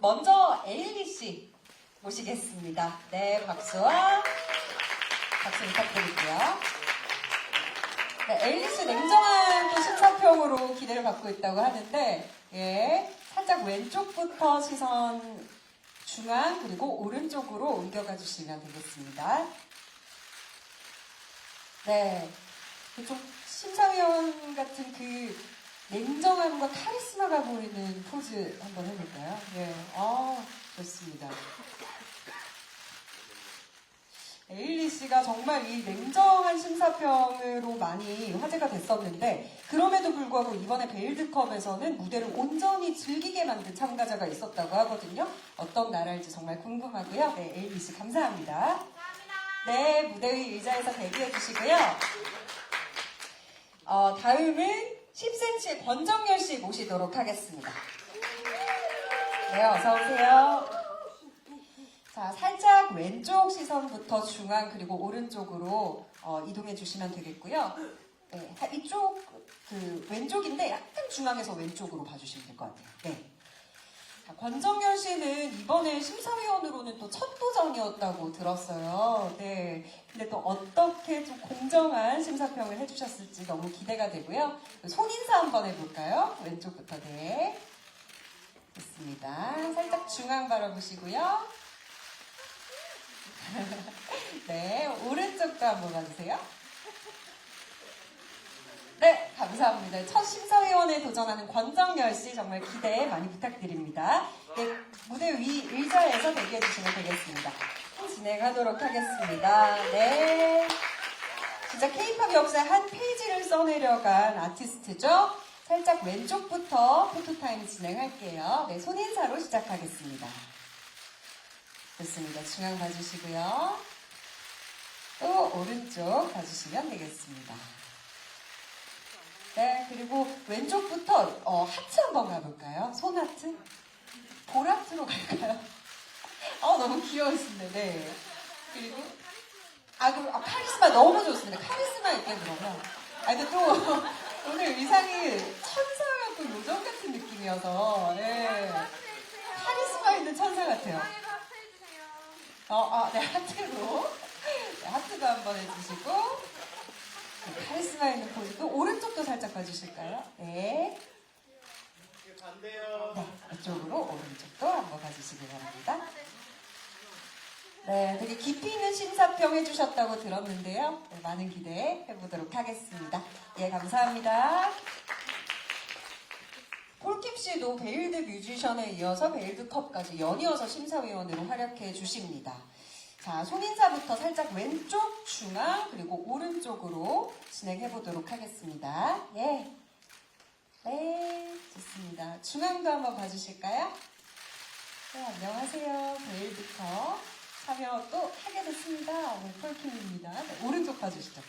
먼저 에일리 씨 모시겠습니다. 네, 박수와 박수 부탁드릴게요. 네, 에일리 씨 냉정한 또 심사평으로 기대를 받고 있다고 하는데, 예, 살짝 왼쪽부터 시선 중앙 그리고 오른쪽으로 옮겨가 주시면 되겠습니다. 네, 좀 심사위원 같은 그 냉정함과 카리스마가 보이는 포즈 한번 해볼까요? 예, 좋습니다. 에일리 씨가 정말 이 냉정한 심사평으로 많이 화제가 됐었는데, 그럼에도 불구하고 이번에 베일드컵에서는 무대를 온전히 즐기게 만든 참가자가 있었다고 하거든요. 어떤 나라일지 정말 궁금하고요. 네, 에일리 씨 감사합니다. 네, 무대 위 의자에서 대기해 주시고요. 다음은 10cm의 권정열 씨 모시도록 하겠습니다. 네, 어서오세요. 자, 살짝 왼쪽 시선부터 중앙 그리고 오른쪽으로 이동해 주시면 되겠고요. 네, 이쪽 왼쪽인데 약간 중앙에서 왼쪽으로 봐주시면 될 것 같아요. 네. 자, 권정열 씨는 이번에 심사위원으로는 또 첫 도전이었다고 들었어요. 네. 근데 또 어떻게 좀 공정한 심사평을 해주셨을지 너무 기대가 되고요. 손인사 한번 해볼까요? 왼쪽부터. 네. 좋습니다. 살짝 중앙 바라보시고요. 네, 오른쪽도 한번 봐주세요. 네, 감사합니다. 첫 심사위원에 도전하는 권정열 씨 정말 기대 많이 부탁드립니다. 네, 무대 위 의자에서 대기해 주시면 되겠습니다. 진행하도록 하겠습니다. 네, 진짜 K-팝 역사의 한 페이지를 써내려간 아티스트죠. 살짝 왼쪽부터 포토타임 진행할게요. 네, 손인사로 시작하겠습니다. 좋습니다. 중앙 봐주시고요. 또 오른쪽 봐주시면 되겠습니다. 네, 그리고 왼쪽부터 하트 한번 가볼까요? 손하트? 볼하트로 갈까요? 너무 귀여우신데, 네. 그리고 카리스마 너무 좋습니다. 카리스마 있게 그러면. 근데 또 오늘 의상이 천사가 또 요정 같은 느낌이어서, 네. 카리스마 있는 천사 같아요. 네, 하트로. 네, 하트도 한번 해주시고. 네, 카리스마 있는 포즈도 오른쪽도 살짝 봐주실까요? 네. 반대요. 네, 이쪽으로 오른쪽도 한번 봐주시기 바랍니다. 네, 되게 깊이 있는 심사평 해주셨다고 들었는데요. 네, 많은 기대 해보도록 하겠습니다. 예, 감사합니다. 폴킴 씨도 베일드 뮤지션에 이어서 베일드컵까지 연이어서 심사위원으로 활약해 주십니다. 자, 손인사부터 살짝 왼쪽, 중앙, 그리고 오른쪽으로 진행해 보도록 하겠습니다. 예. 네, 좋습니다. 중앙도 한번 봐주실까요? 네, 안녕하세요. 베일드컵 참여 또 하게 됐습니다. 네, 폴킴입니다. 네, 오른쪽 봐주시죠.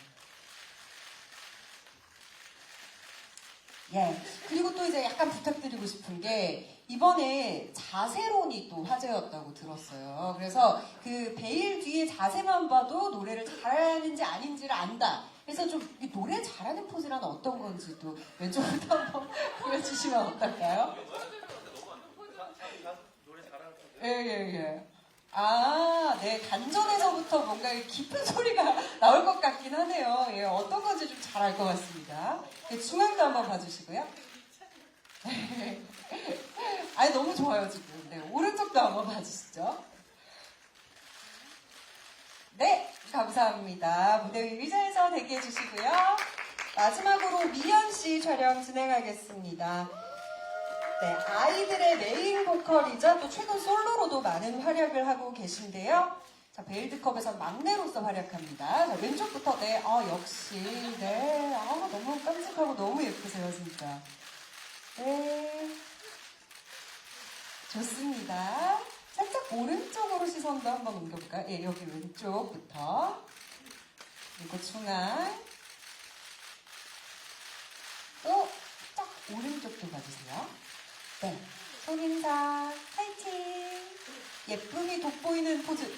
예. 그리고 또 이제 약간 부탁드리고 싶은 게, 이번에 자세론이 또 화제였다고 들었어요. 그래서 그 베일 뒤에 자세만 봐도 노래를 잘하는지 아닌지를 안다. 그래서 좀 노래 잘하는 포즈란 어떤 건지 또 왼쪽부터 한번 보여주시면 어떨까요? 노래 잘하는 예. 네. 단전에서부터 뭔가 깊은 소리가 나올 것 같긴 하네요. 예, 어떤 건지 좀 잘 알 것 같습니다. 예, 중앙도 한번 봐주시고요. 너무 좋아요, 지금. 네, 오른쪽도 한번 봐주시죠. 네, 감사합니다. 무대 위 의자에서 대기해 주시고요. 마지막으로 미연씨 촬영 진행하겠습니다. 네, 아이들의 메인 보컬이자 또 최근 솔로로도 많은 활약을 하고 계신데요. 자, 베일드컵에서 막내로서 활약합니다. 자, 왼쪽부터, 네, 역시, 네, 너무 깜찍하고 너무 예쁘세요, 진짜. 네. 좋습니다. 살짝 오른쪽으로 시선도 한번 옮겨볼까요? 예, 여기 왼쪽부터. 그리고 중앙. 또, 살짝 오른쪽도 봐주세요. 네. 손인사, 화이팅! 예쁨이 돋보이는 포즈.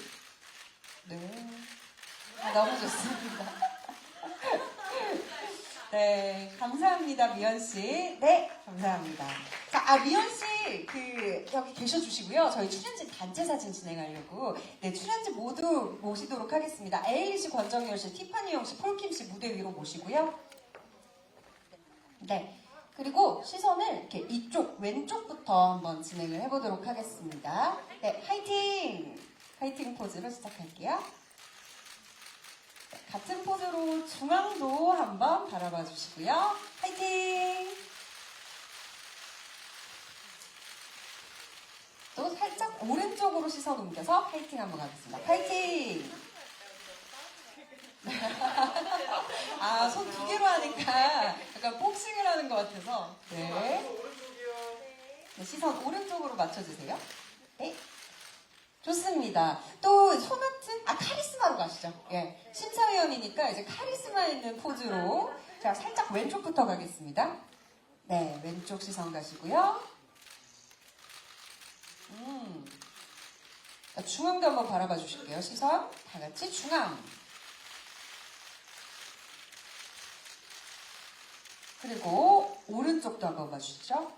네. 너무 좋습니다. 네. 감사합니다, 미연씨. 네. 감사합니다. 자, 미연 씨, 여기 계셔주시고요. 저희 출연진 단체 사진 진행하려고. 네, 출연진 모두 모시도록 하겠습니다. 에일리 씨, 권정열 씨, 티파니 영 씨, 폴킴 씨 무대 위로 모시고요. 네. 그리고 시선을 이렇게 이쪽, 왼쪽부터 한번 진행을 해보도록 하겠습니다. 네, 화이팅! 화이팅 포즈로 시작할게요. 같은 포즈로 중앙도 한번 바라봐 주시고요. 화이팅! 또 살짝 오른쪽으로 시선 옮겨서 화이팅 한번 가겠습니다. 화이팅! 손 두 개로 하니까 약간 복싱을 하는 것 같아서. 네. 네, 시선 오른쪽으로 맞춰주세요. 네. 좋습니다. 또 손아트? 카리스마로 가시죠. 예. 심사위원이니까 이제 카리스마 있는 포즈로. 자, 살짝 왼쪽부터 가겠습니다. 네, 왼쪽 시선 가시고요. 중앙도 한번 바라봐 주실게요. 시선 다 같이 중앙. 그리고 오른쪽도 한번 봐주시죠.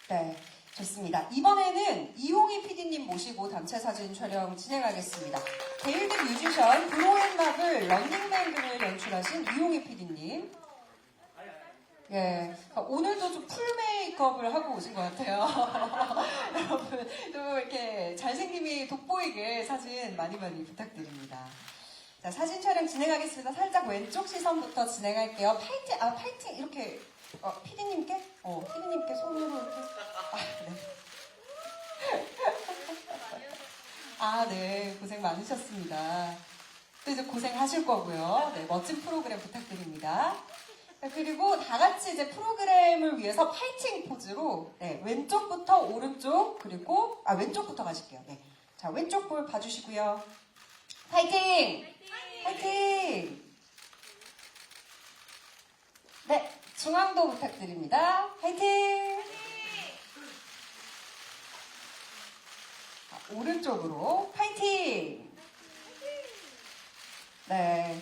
네, 좋습니다. 이번에는 이홍희 PD님 모시고 단체 사진 촬영 진행하겠습니다. 데일드 뮤지션 브로앤마블 런닝맨 등을 연출하신 이홍희 PD님. 예, 오늘도 좀 풀 메이크업을 하고 오신 것 같아요. 여러분, 좀 이렇게 잘생김이 돋보이게 사진 많이 부탁드립니다. 자, 사진 촬영 진행하겠습니다. 살짝 왼쪽 시선부터 진행할게요. 파이팅! 이렇게, 피디님께 손으로 이렇게. 네. 네, 고생 많으셨습니다. 또 이제 고생하실 거고요. 네, 멋진 프로그램 부탁드립니다. 그리고 다 같이 이제 프로그램을 위해서 파이팅 포즈로, 네, 왼쪽부터 오른쪽, 그리고, 왼쪽부터 가실게요. 네. 자, 왼쪽 볼 봐주시고요. 파이팅! 파이팅! 네, 중앙도 부탁드립니다. 파이팅! 오른쪽으로 파이팅! 네.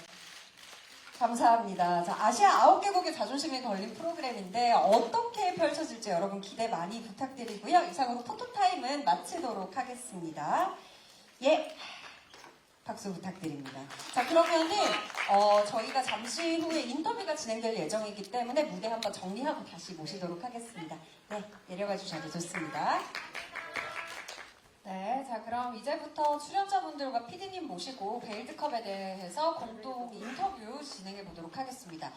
감사합니다. 자, 아시아 9개국의 자존심이 걸린 프로그램인데 어떻게 펼쳐질지 여러분 기대 많이 부탁드리고요. 이상으로 포토타임은 마치도록 하겠습니다. 예. 박수 부탁드립니다. 자, 그러면은 저희가 잠시 후에 인터뷰가 진행될 예정이기 때문에 무대 한번 정리하고 다시 모시도록 하겠습니다. 네, 내려가 주셔도 좋습니다. 네, 자, 그럼 이제부터 출연자분들과 PD님 모시고 베일드컵에 대해서 공동 인터뷰 진행해 보도록 하겠습니다.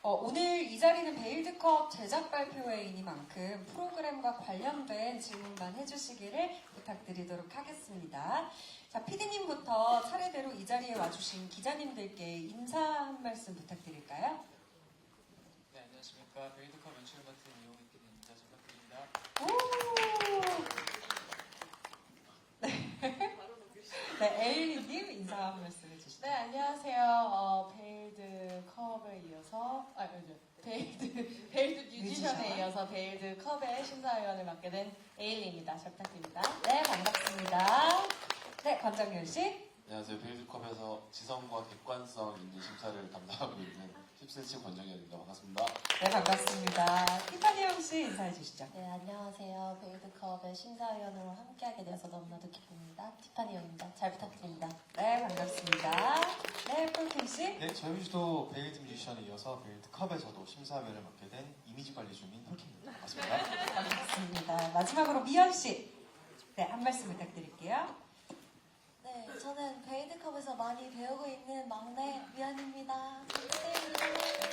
오늘 이 자리는 베일드컵 제작 발표회이니만큼 프로그램과 관련된 질문만 해주시기를 부탁드리도록 하겠습니다. 자, PD님부터 차례대로 이 자리에 와주신 기자님들께 인사 한 말씀 부탁드릴까요? 네, 안녕하십니까. 베일드컵 연출 맡은 이용희 PD입니다. 잘 부탁드립니다. 네, 에일리님 인사 한 말씀 해주시죠. 네, 안녕하세요. 베일드컵에 이어서, 베일드 뮤지션에 이어서 베일드컵의 심사위원을 맡게 된 에일리입니다. 잘 부탁드립니다. 네, 반갑습니다. 네, 권정열 씨. 안녕하세요. 베일드컵에서 지성과 객관성 있는 심사를 담당하고 있는 10cm 권정열입니다. 반갑습니다. 네, 반갑습니다. 티파니 영 씨 인사해 주시죠. 네, 안녕하세요. 베일드컵의 심사위원으로 함께하게 되어서 너무나도 기쁩니다. 티파니 영입니다. 잘 부탁드립니다. 네, 반갑습니다. 네, 폴킴 씨. 네, 저희도 베일드 뮤지션에 이어서 베일드컵에서도 심사위원을 맡게 된 이미지 관리 중인 폴킴입니다. 반갑습니다. 반갑습니다. 마지막으로 미연 씨. 네, 한 말씀 부탁드릴게요. 네, 저는 베일드컵에서 많이 배우고 있는 막내 미연입니다.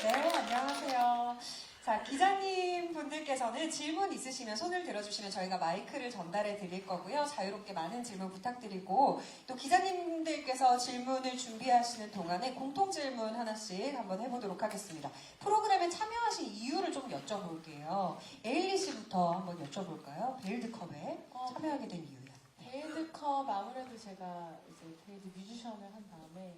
네, 안녕하세요. 자, 기자님 분들께서는 질문 있으시면 손을 들어주시면 저희가 마이크를 전달해 드릴 거고요. 자유롭게 많은 질문 부탁드리고 또 기자님들께서 질문을 준비하시는 동안에 공통 질문 하나씩 한번 해보도록 하겠습니다. 프로그램에 참여하신 이유를 좀 여쭤볼게요. 에일리 씨부터 한번 여쭤볼까요? 베일드컵에 참여하게 된 이유요. 베일드컵 아무래도 제가 이제 베일드 뮤지션을 한 다음에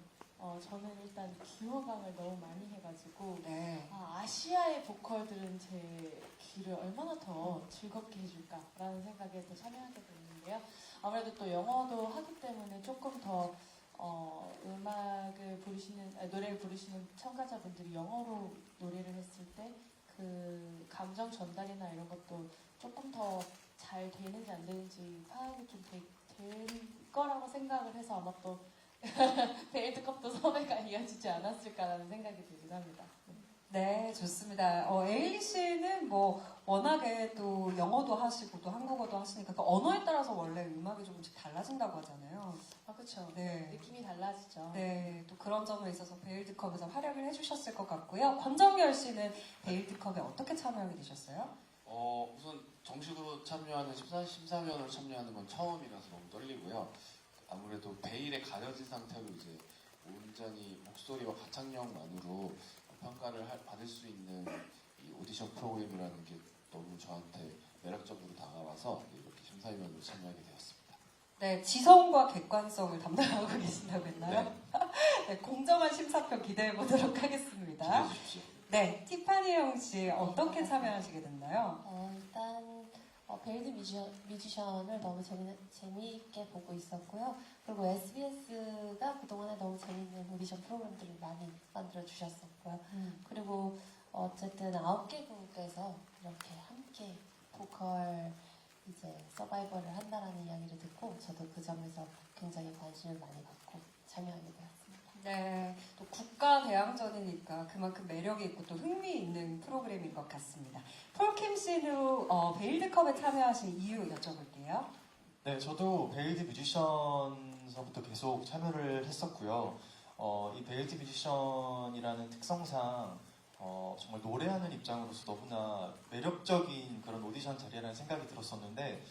저는 일단 귀호강을 너무 많이 해가지고 네. 아시아의 보컬들은 제 귀를 얼마나 더 즐겁게 해줄까라는 생각에 또 참여하게 됐는데요. 아무래도 또 영어도 하기 때문에 조금 더 음악을 부르시는 노래를 부르시는 참가자분들이 영어로 노래를 했을 때 그 감정 전달이나 이런 것도 조금 더 잘 되는지 안 되는지 파악이 좀 될 거라고 생각을 해서 아마 또 베일드컵도 섭외가 이어지지 않았을까라는 생각이 들긴 합니다. 네, 좋습니다. 에일리 씨는 뭐 워낙에 또 영어도 하시고 또 한국어도 하시니까 그 언어에 따라서 원래 음악이 조금씩 달라진다고 하잖아요. 아, 그렇죠. 네. 느낌이 달라지죠. 네, 또 그런 점에 있어서 베일드컵에서 활약을 해주셨을 것 같고요. 권정열 씨는 베일드컵에 어떻게 참여하게 되셨어요? 우선 정식으로 참여하는 심사위원으로 참여하는 건 처음이라서 너무 떨리고요. 아무래도 베일에 가려진 상태로 이제 온전히 목소리와 가창력만으로 평가를 받을 수 있는 이 오디션 프로그램이라는 게 너무 저한테 매력적으로 다가와서 이렇게 심사위원으로 참여하게 되었습니다. 네, 지성과 객관성을 담당하고 계신다고 했나요? 네, 네, 공정한 심사평 기대해 보도록 하겠습니다. 기대해 주십시오. 네, 티파니 형 씨 어떻게 참여하시게 됐나요? 일단 베일드 뮤지션을 너무 재미있게 보고 있었고요. 그리고 SBS가 그동안에 너무 재미있는 오디션 프로그램들을 많이 만들어 주셨었고요. 그리고 어쨌든 9개국에서 이렇게 함께 보컬 이제 서바이벌을 한다라는 이야기를 듣고 저도 그 점에서 굉장히 관심을 많이 갖고 참여하게 되었습니다. 네, 또 국가 대항전이니까 그만큼 매력이 있고 또 흥미있는 프로그램인 것 같습니다. 폴킴 씨도 베일드컵에 참여하신 이유 여쭤볼게요. 네, 저도 베일드 뮤지션서부터 계속 참여를 했었고요. 이 베일드 뮤지션이라는 특성상 정말 노래하는 입장으로서 너무나 매력적인 그런 오디션 자리라는 생각이 들었었는데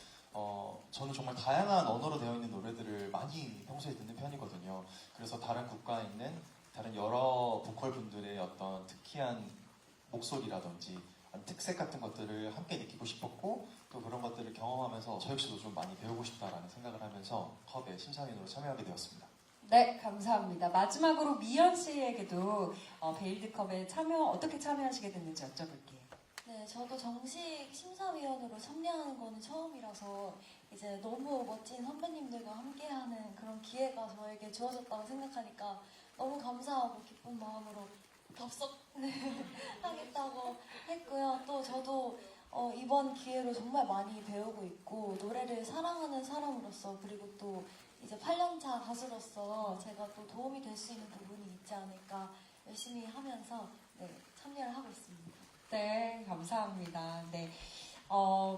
저는 정말 다양한 언어로 되어 있는 노래들을 많이 평소에 듣는 편이거든요. 그래서 다른 국가에 있는 다른 여러 보컬 분들의 어떤 특이한 목소리라든지 특색 같은 것들을 함께 느끼고 싶었고 또 그런 것들을 경험하면서 저 역시도 좀 많이 배우고 싶다라는 생각을 하면서 컵에 심사위원으로 참여하게 되었습니다. 네, 감사합니다. 마지막으로 미연 씨에게도 베일드컵에 어떻게 참여하시게 됐는지 여쭤볼게요. 네, 저도 정식 심사위원으로 참여하는 거는 처음이라서 이제 너무 멋진 선배님들과 함께하는 그런 기회가 저에게 주어졌다고 생각하니까 너무 감사하고 기쁜 마음으로 덥석 하겠다고 했고요. 또 저도 이번 기회로 정말 많이 배우고 있고 노래를 사랑하는 사람으로서 그리고 또 이제 8년차 가수로서 제가 또 도움이 될 수 있는 부분이 있지 않을까 열심히 하면서 참여를 하고 있습니다. 네, 감사합니다. 네.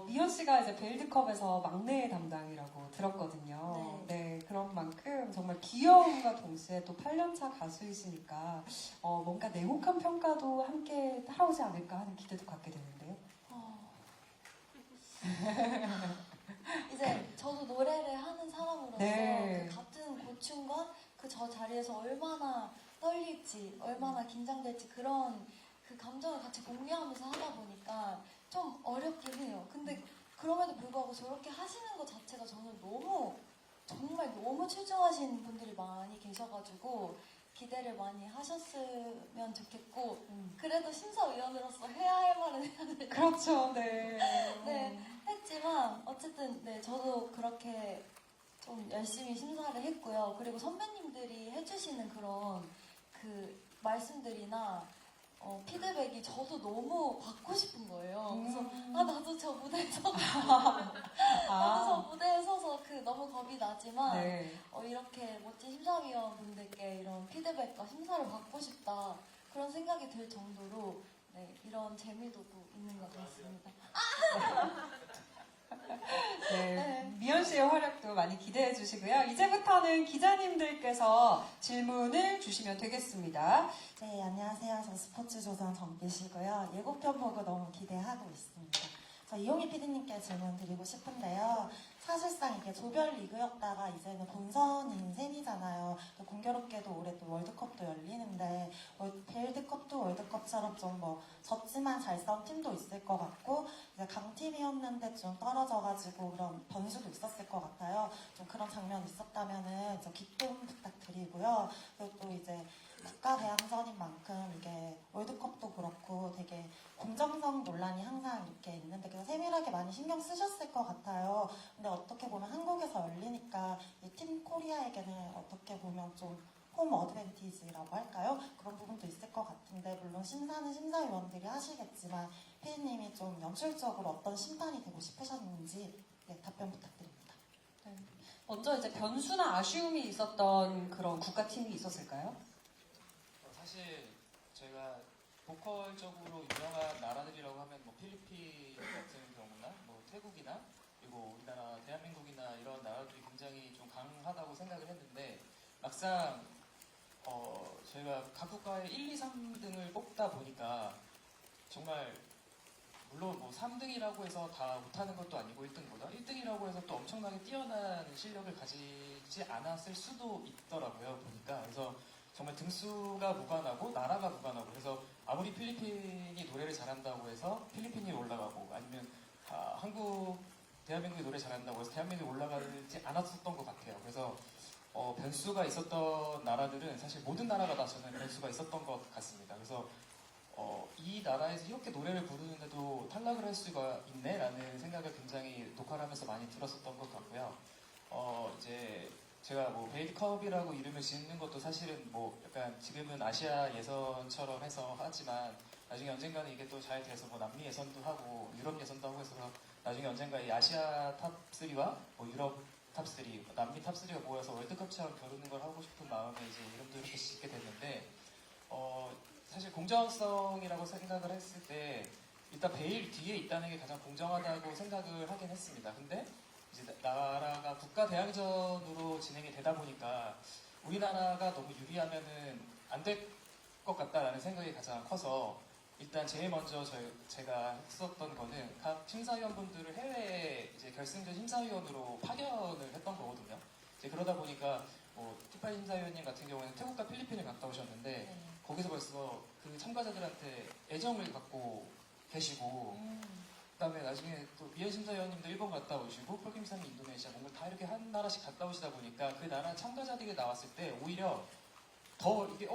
미연 씨가 이제 베일드컵에서 막내 담당이라고 들었거든요. 네, 그런 만큼 정말 귀여움과 동시에 또 8년차 가수이시니까 뭔가 냉혹한 평가도 함께 따라오지 않을까 하는 기대도 갖게 되는데요. 이제 저도 노래를 하는 사람으로서 네. 그 같은 고충과 그 저 자리에서 얼마나 떨릴지, 얼마나 긴장될지 그런 그 감정을 같이 공유하면서 하다 보니까 좀 어렵긴 해요. 근데 그럼에도 불구하고 저렇게 하시는 것 자체가 저는 정말 너무 출중하신 분들이 많이 계셔가지고 기대를 많이 하셨으면 좋겠고 그래도 심사위원으로서 해야 할 말은 해야 될 그렇죠, 네. 네, 했지만 어쨌든 저도 그렇게 좀 열심히 심사를 했고요. 그리고 선배님들이 해주시는 그런 그 말씀들이나 피드백이 저도 너무 받고 싶은 거예요. 그래서 나도 저 무대에 서서 나도 저 무대에 서서 너무 겁이 나지만 네. 이렇게 멋진 심사위원분들께 이런 피드백과 심사를 받고 싶다 그런 생각이 들 정도로 이런 재미도 또 있는 것 같습니다. 네, 미연 씨의 활약도 많이 기대해 주시고요. 이제부터는 기자님들께서 질문을 주시면 되겠습니다. 네, 안녕하세요. 저 스포츠조선 정빛이고요. 예고편 보고 너무 기대하고 있습니다. 저 이용희 PD님께 질문 드리고 싶은데요. 사실상 이게 조별 리그였다가 이제는 본선인 셈이잖아요. 또 공교롭게도 올해 또 월드컵도 열리는데 베일드컵도 월드컵처럼 좀 졌지만 잘 싸운 팀도 있을 것 같고 이제 강팀이었는데 좀 떨어져가지고 그런 변수도 있었을 것 같아요. 좀 그런 장면이 있었다면은 좀 기쁨 부탁드리고요. 그리고 또 이제 국가 대항전인 만큼 이게 월드컵도 그렇고 되게 공정성 논란이 항상 이렇게 있는데 그래서 세밀하게 많이 신경 쓰셨을 것 같아요. 근데 어떻게 보면 한국에서 열리니까 이 팀 코리아에게는 어떻게 보면 좀 홈 어드밴티지라고 할까요? 그런 부분도 있을 것 같은데 물론 심사는 심사위원들이 하시겠지만 피디님이 좀 연출적으로 어떤 심판이 되고 싶으셨는지 네, 답변 부탁드립니다. 먼저 이제 변수나 아쉬움이 있었던 그런 국가팀이 있었을까요? 사실 저희가 보컬적으로 유명한 나라들이라고 하면 뭐 필리핀 같은 경우나 뭐 태국이나 그리고 우리나라 대한민국이나 이런 나라들이 굉장히 좀 강하다고 생각을 했는데 막상 저희가 각 국가의 1, 2, 3등을 뽑다 보니까 정말 물론 뭐 3등이라고 해서 다 못하는 것도 아니고 1등보다 1등이라고 해서 또 엄청나게 뛰어난 실력을 가지지 않았을 수도 있더라고요 보니까. 그래서 정말 등수가 무관하고 나라가 무관하고 그래서 아무리 필리핀이 노래를 잘한다고 해서 필리핀이 올라가고 아니면 대한민국이 노래 잘한다고 해서 대한민국이 올라가지 않았었던 것 같아요. 그래서 변수가 있었던 나라들은 사실 모든 나라가 다 저는 변수가 있었던 것 같습니다. 그래서 이 나라에서 이렇게 노래를 부르는데도 탈락을 할 수가 있네라는 생각을 굉장히 녹화를 하면서 많이 들었었던 것 같고요. 이제 제가 뭐 베이드컵이라고 이름을 짓는 것도 사실은 뭐 약간 지금은 아시아 예선처럼 해서 하지만 나중에 언젠가는 이게 또 잘 돼서 뭐 남미 예선도 하고 유럽 예선도 하고 해서 나중에 언젠가 이 아시아 탑3와 뭐 유럽 탑3, 남미 탑3가 모여서 월드컵처럼 겨루는 걸 하고 싶은 마음에 이제 이름도 이렇게 짓게 됐는데 사실 공정성이라고 생각을 했을 때 일단 베일 뒤에 있다는 게 가장 공정하다고 생각을 하긴 했습니다. 근데 이제 나라가 국가 대항전으로 진행이 되다 보니까 우리나라가 너무 유리하면은 안 될 것 같다라는 생각이 가장 커서 일단 제일 먼저 제가 했었던 거는 각 심사위원분들을 해외 이제 결승전 심사위원으로 파견을 했던 거거든요. 이제 그러다 보니까 뭐 티파이 심사위원님 같은 경우에는 태국과 필리핀을 갔다 오셨는데 거기서 벌써 그 참가자들한테 애정을 갖고 계시고 그다음에 나중에 또 미연 심사위원님도 일본 갔다 오시고 폴킴 사님 인도네시아 뭔가 다 이렇게 한 나라씩 갔다 오시다 보니까 그 나라 참가자들이 나왔을 때 오히려 더 이게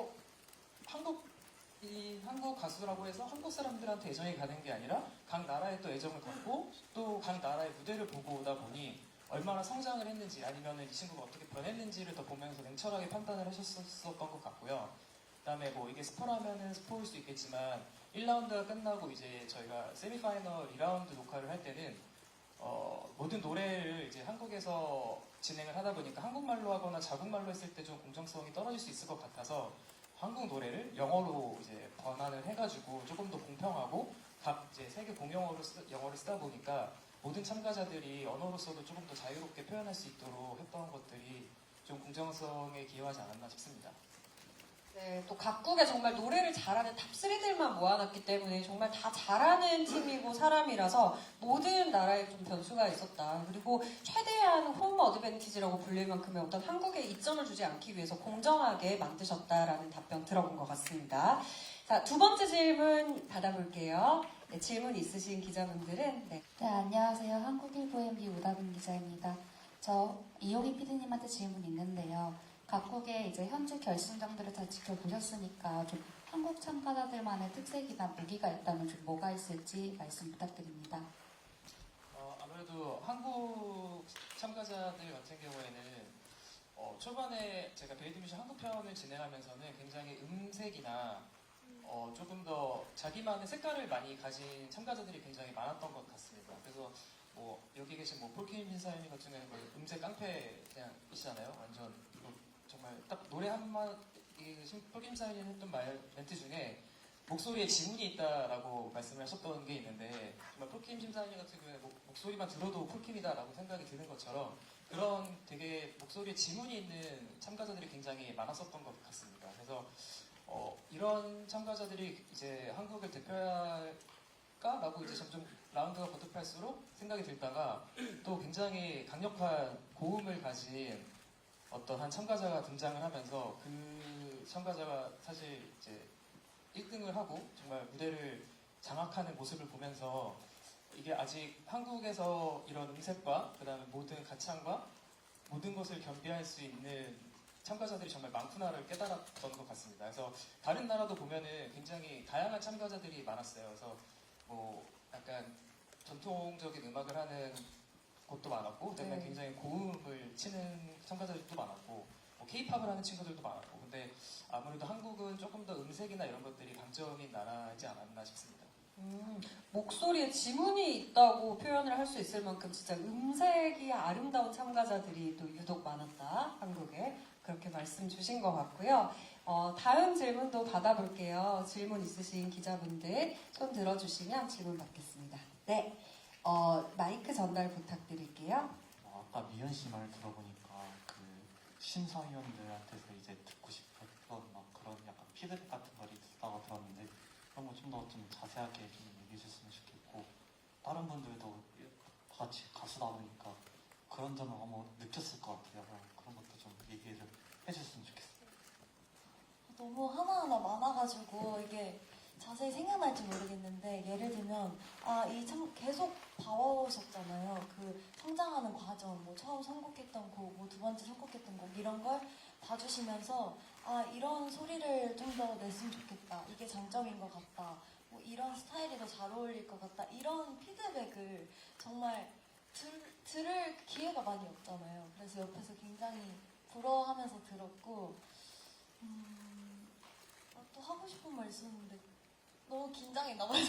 한국 가수라고 해서 한국 사람들한테 애정이 가는 게 아니라 각 나라에 또 애정을 갖고 또 각 나라의 무대를 보고 오다 보니 얼마나 성장을 했는지 아니면 이 친구가 어떻게 변했는지를 더 보면서 냉철하게 판단을 하셨었던 것 같고요. 그다음에 뭐 이게 스포라면은 스포일 수 있겠지만 1라운드가 끝나고 이제 저희가 세미파이널 2라운드 녹화를 할 때는 모든 노래를 이제 한국에서 진행을 하다 보니까 한국말로 하거나 자국말로 했을 때 좀 공정성이 떨어질 수 있을 것 같아서 한국 노래를 영어로 이제 번안을 해가지고 조금 더 공평하고 각 이제 세계 공용어로 영어를 쓰다 보니까 모든 참가자들이 언어로서도 조금 더 자유롭게 표현할 수 있도록 했던 것들이 좀 공정성에 기여하지 않았나 싶습니다. 네, 또 각국에 정말 노래를 잘하는 탑3들만 모아놨기 때문에 정말 다 잘하는 팀이고 사람이라서 모든 나라에 좀 변수가 있었다. 그리고 최대한 홈 어드밴티지라고 불릴 만큼의 어떤 한국에 이점을 주지 않기 위해서 공정하게 만드셨다라는 답변 들어본 것 같습니다. 자, 두 번째 질문 받아볼게요. 네, 질문 있으신 기자분들은 네, 안녕하세요. 한국일보 MB 오다분 기자입니다. 저 이용희 PD님한테 질문 있는데요. 각국의 이제 현재 결승전들을 다 지켜보셨으니까 좀 한국 참가자들만의 특색이나 무기가 있다면 좀 뭐가 있을지 말씀 부탁드립니다. 아무래도 한국 참가자들 같은 경우에는 초반에 제가 베이드뮤직 한국편을 진행하면서는 굉장히 음색이나 조금 더 자기만의 색깔을 많이 가진 참가자들이 굉장히 많았던 것 같습니다. 그래서 뭐 여기 계신 뭐 폴킴 신사님 같은 경우는 뭐 음색 깡패 그냥 이시잖아요. 완전 정말 딱 노래 한마디 폴킴 사인이 했던 멘트 중에 목소리에 지문이 있다라고 말씀을 하셨던 게 있는데 정말 폴킴 심사위원 같은 경우에 목소리만 들어도 폴킴이다라고 생각이 드는 것처럼 그런 되게 목소리에 지문이 있는 참가자들이 굉장히 많았었던 것 같습니다. 그래서 이런 참가자들이 이제 한국을 대표해야 할까라고 이제 점점 라운드가 거듭할수록 생각이 들다가 또 굉장히 강력한 고음을 가진 어떤 한 참가자가 등장을 하면서 그 참가자가 사실 이제 1등을 하고 정말 무대를 장악하는 모습을 보면서 이게 아직 한국에서 이런 음색과 그 다음에 모든 가창과 모든 것을 겸비할 수 있는 참가자들이 정말 많구나를 깨달았던 것 같습니다. 그래서 다른 나라도 보면은 굉장히 다양한 참가자들이 많았어요. 그래서 뭐 약간 전통적인 음악을 하는 곳도 많았고, 그다음에 네. 굉장히 고음을 치는 참가자들도 많았고, 뭐 케이팝을 하는 친구들도 많았고, 근데 아무래도 한국은 조금 더 음색이나 이런 것들이 강점인 나라이지 않았나 싶습니다. 목소리에 지문이 있다고 표현을 할 수 있을 만큼 진짜 음색이 아름다운 참가자들이 또 유독 많았다, 한국에. 그렇게 말씀 주신 것 같고요. 다음 질문도 받아볼게요. 질문 있으신 기자분들 손 들어주시면 질문 받겠습니다. 네, 마이크 전달 부탁드릴게요. 아까 미연 씨 말 들어보니까 그 심사위원들한테서 이제 듣고 싶었던 막 그런 약간 피드백 같은 걸 있다고 들었는데 그런 거 좀 더 좀 자세하게 좀 얘기해 줬으면 좋겠고 다른 분들도 다 같이 가수다 보니까 그런 점을 한번 느꼈을 것 같아요. 그런 것도 좀 얘기를 해줬으면 좋겠어요. 너무 하나하나 많아가지고 이게 자세히 생각날지 모르겠는데 예를 들면 이 참 계속 봐오셨잖아요. 그 성장하는 과정, 뭐 처음 선곡했던 곡, 뭐 두 번째 선곡했던 곡 이런 걸 봐주시면서 이런 소리를 좀 더 냈으면 좋겠다. 이게 장점인 것 같다. 뭐 이런 스타일이 더 잘 어울릴 것 같다. 이런 피드백을 정말 들을 기회가 많이 없잖아요. 그래서 옆에서 굉장히 부러워하면서 들었고 또 하고 싶은 말 있었는데 너무 긴장했나 봐요.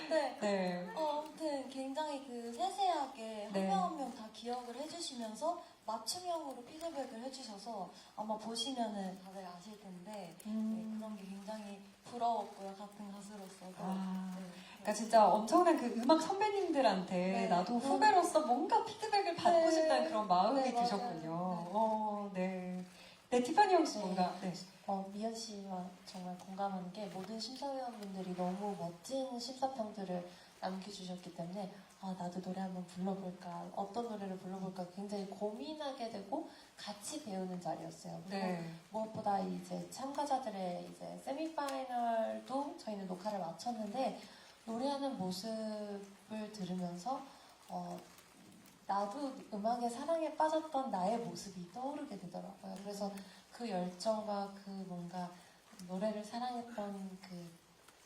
네. 네. 아무튼 굉장히 그 세세하게 한 네. 명 한 명 다 기억을 해주시면서 맞춤형으로 피드백을 해주셔서 아마 보시면은 다들 아실 텐데 네, 그런 게 굉장히 부러웠고요. 같은 가수로서도. 네. 그러니까 진짜 엄청난 그 음악 선배님들한테 네. 나도 후배로서 뭔가 피드백을 받고 네. 싶다는 그런 마음이 네, 맞아요. 드셨군요. 네. 네, 티파니 혹시 뭔가, 네. 미연 씨와 정말 공감하는 게 모든 심사위원분들이 너무 멋진 심사평들을 남겨주셨기 때문에 나도 노래 한번 불러볼까, 어떤 노래를 불러볼까 굉장히 고민하게 되고 같이 배우는 자리였어요. 그리고 네. 무엇보다 이제 참가자들의 이제 세미파이널도 저희는 녹화를 마쳤는데 노래하는 모습을 들으면서 나도 음악의 사랑에 빠졌던 나의 모습이 떠오르게 되더라고요. 그래서 그 열정과 그 뭔가 노래를 사랑했던 그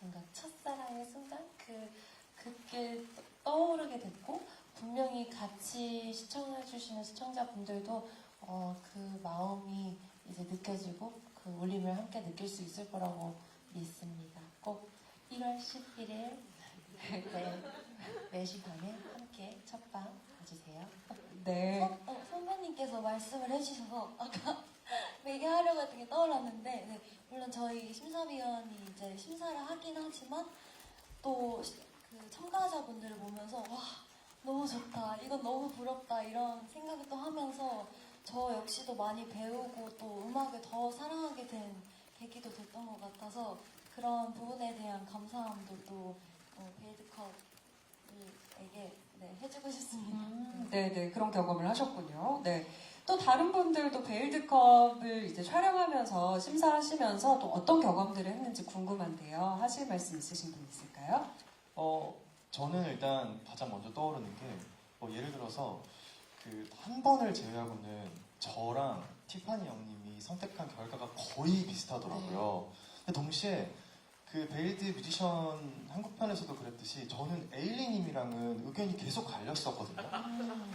뭔가 첫사랑의 순간 그게 떠오르게 됐고 분명히 같이 시청해주시는 시청자분들도 그 마음이 이제 느껴지고 그 울림을 함께 느낄 수 있을 거라고 믿습니다. 꼭 1월 11일 네, 4시 반에 함께 첫방 봐주세요. 네. 선배님께서 말씀을 해주셔서 아까 얘기하려고 했던 게 떠올랐는데 네, 물론 저희 심사위원이 이제 심사를 하긴 하지만 또 그 참가자분들을 보면서 와 너무 좋다 이건 너무 부럽다 이런 생각을 또 하면서 저 역시도 많이 배우고 또 음악을 더 사랑하게 된 계기도 됐던 것 같아서 그런 부분에 대한 감사함도 또 베이드컵에게 네, 해주고 싶습니다. 네네, 그런 경험을 하셨군요. 네. 또 다른 분들도 베일드컵을 이제 촬영하면서 심사하시면서 또 어떤 경험들을 했는지 궁금한데요. 하실 말씀 있으신 분 있을까요? 저는 일단 가장 먼저 떠오르는 게, 예를 들어서, 한 번을 제외하고는 저랑 티파니 형님이 선택한 결과가 거의 비슷하더라고요. 근데 동시에, 베일드 뮤지션 한국편에서도 그랬듯이, 저는 에일리님이랑은 의견이 계속 갈렸었거든요.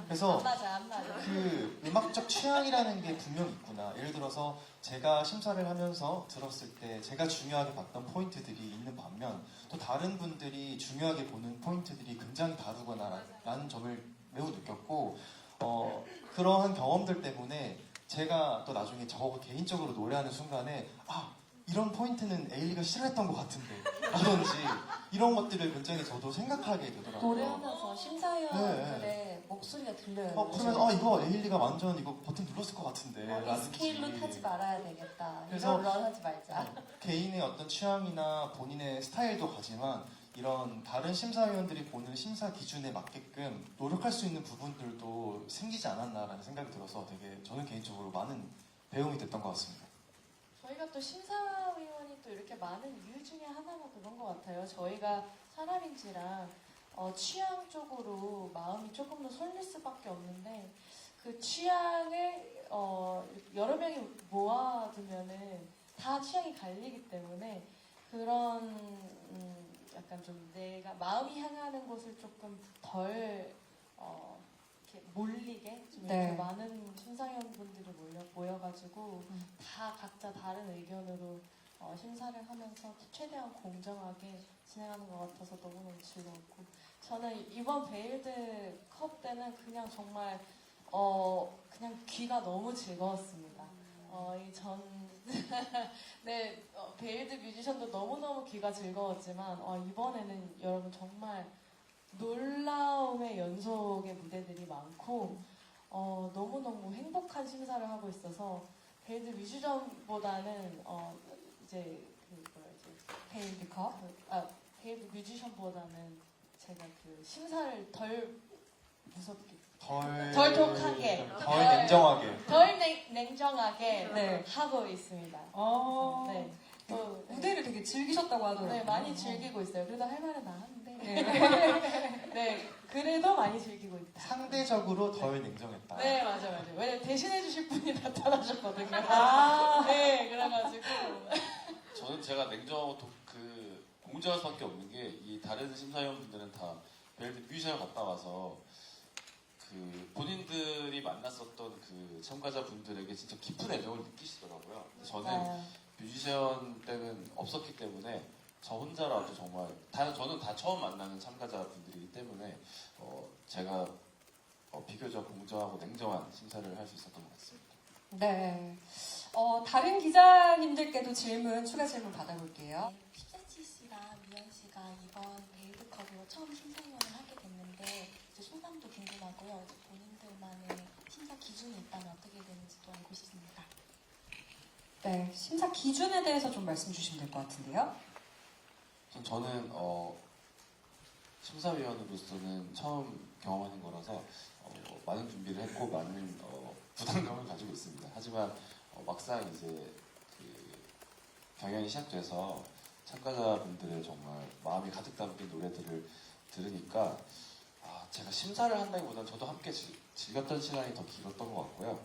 그래서, 안 맞아. 음악적 취향이라는 게 분명히 있구나. 예를 들어서, 제가 심사를 하면서 들었을 때 제가 중요하게 봤던 포인트들이 있는 반면 또 다른 분들이 중요하게 보는 포인트들이 굉장히 다르구나라는 점을 매우 느꼈고 그러한 경험들 때문에 제가 또 나중에 저 개인적으로 노래하는 순간에 이런 포인트는 에일리가 싫어했던 것 같은데 라든지 이런 것들을 굉장히 저도 생각하게 되더라고요. 노래하면서 심사위원들의 목소리가 들려요. 그러면 이거 에일리가 완전 이거 버튼 눌렀을 것 같은데 이 라든지. 스케일로 타지 말아야 되겠다. 그래서 이런 런 하지 말자. 개인의 어떤 취향이나 본인의 스타일도 가지만 이런 다른 심사위원들이 보는 심사 기준에 맞게끔 노력할 수 있는 부분들도 생기지 않았나라는 생각이 들어서 되게 저는 개인적으로 많은 배움이 됐던 것 같습니다. 저희가 또 심사위원이 또 이렇게 많은 이유 중에 하나가 그건 것 같아요. 저희가 사람인지라 취향 쪽으로 마음이 조금 더 설렐 수밖에 없는데 그 취향을 여러 명이 모아두면은 다 취향이 갈리기 때문에 그런 약간 좀 내가 마음이 향하는 곳을 조금 덜 이렇게 몰리게 좀 네. 이렇게 많은 심사위원분들이 모여가지고 다 각자 다른 의견으로 심사를 하면서 최대한 공정하게 진행하는 것 같아서 너무너무 즐거웠고 저는 이번 베일드 컵 때는 그냥 정말 그냥 귀가 너무 즐거웠습니다. 네, 베일드 뮤지션도 너무너무 귀가 즐거웠지만 이번에는 여러분 정말 놀라움의 연속의 무대들이 많고 너무너무 행복한 심사를 하고 있어서 베일드 뮤지션보다는 이제 베일드 컵. 베일드 뮤지션보다는 제가 그 심사를 덜 무섭게 덜 독하게 덜 냉정하게 덜 냉정하게 네. 하고 있습니다. 네. 또 무대를 되게 즐기셨다고 하더라고요. 네, 많이 즐기고 있어요. 그래도 할 말은 다 하는데. 네. 네, 그래도 많이 즐기고 있다. 상대적으로 덜 냉정했다. 네, 맞아. 왜냐면 대신해 주실 분이 나타나셨거든요. 네, 그래가지고. 저는 제가 냉정하고 공정할 수밖에 없는 게 이 다른 심사위원분들은 다 베일드 뮤지션을 갔다 와서 그 본인들이 만났었던 그 참가자분들에게 진짜 깊은 애정을 느끼시더라고요. 저는 뮤지션 때는 없었기 때문에 저 혼자라도 정말 저는 다 처음 만나는 참가자분들이기 때문에 제가 비교적 공정하고 냉정한 심사를 할 수 있었던 것 같습니다. 네. 다른 기자님들께도 추가 질문 받아볼게요. 10cm 씨랑 미연 씨가 이번 베일드컵으로 처음 심사위원을 하게 됐는데 이제 소감도 궁금하고요. 이제 본인들만의 심사 기준이 있다면 어떻게 되는지도 알고 싶습니다. 네, 심사 기준에 대해서 좀 말씀 주시면 될 것 같은데요. 저는 심사위원으로서는 처음 경험하는 거라서 많은 준비를 했고 많은 부담감을 가지고 있습니다. 하지만 막상 이제 그 경연이 시작돼서 참가자분들의 정말 마음이 가득 담긴 노래들을 들으니까 제가 심사를 한다기보다는 저도 함께 즐겼던 시간이 더 길었던 것 같고요.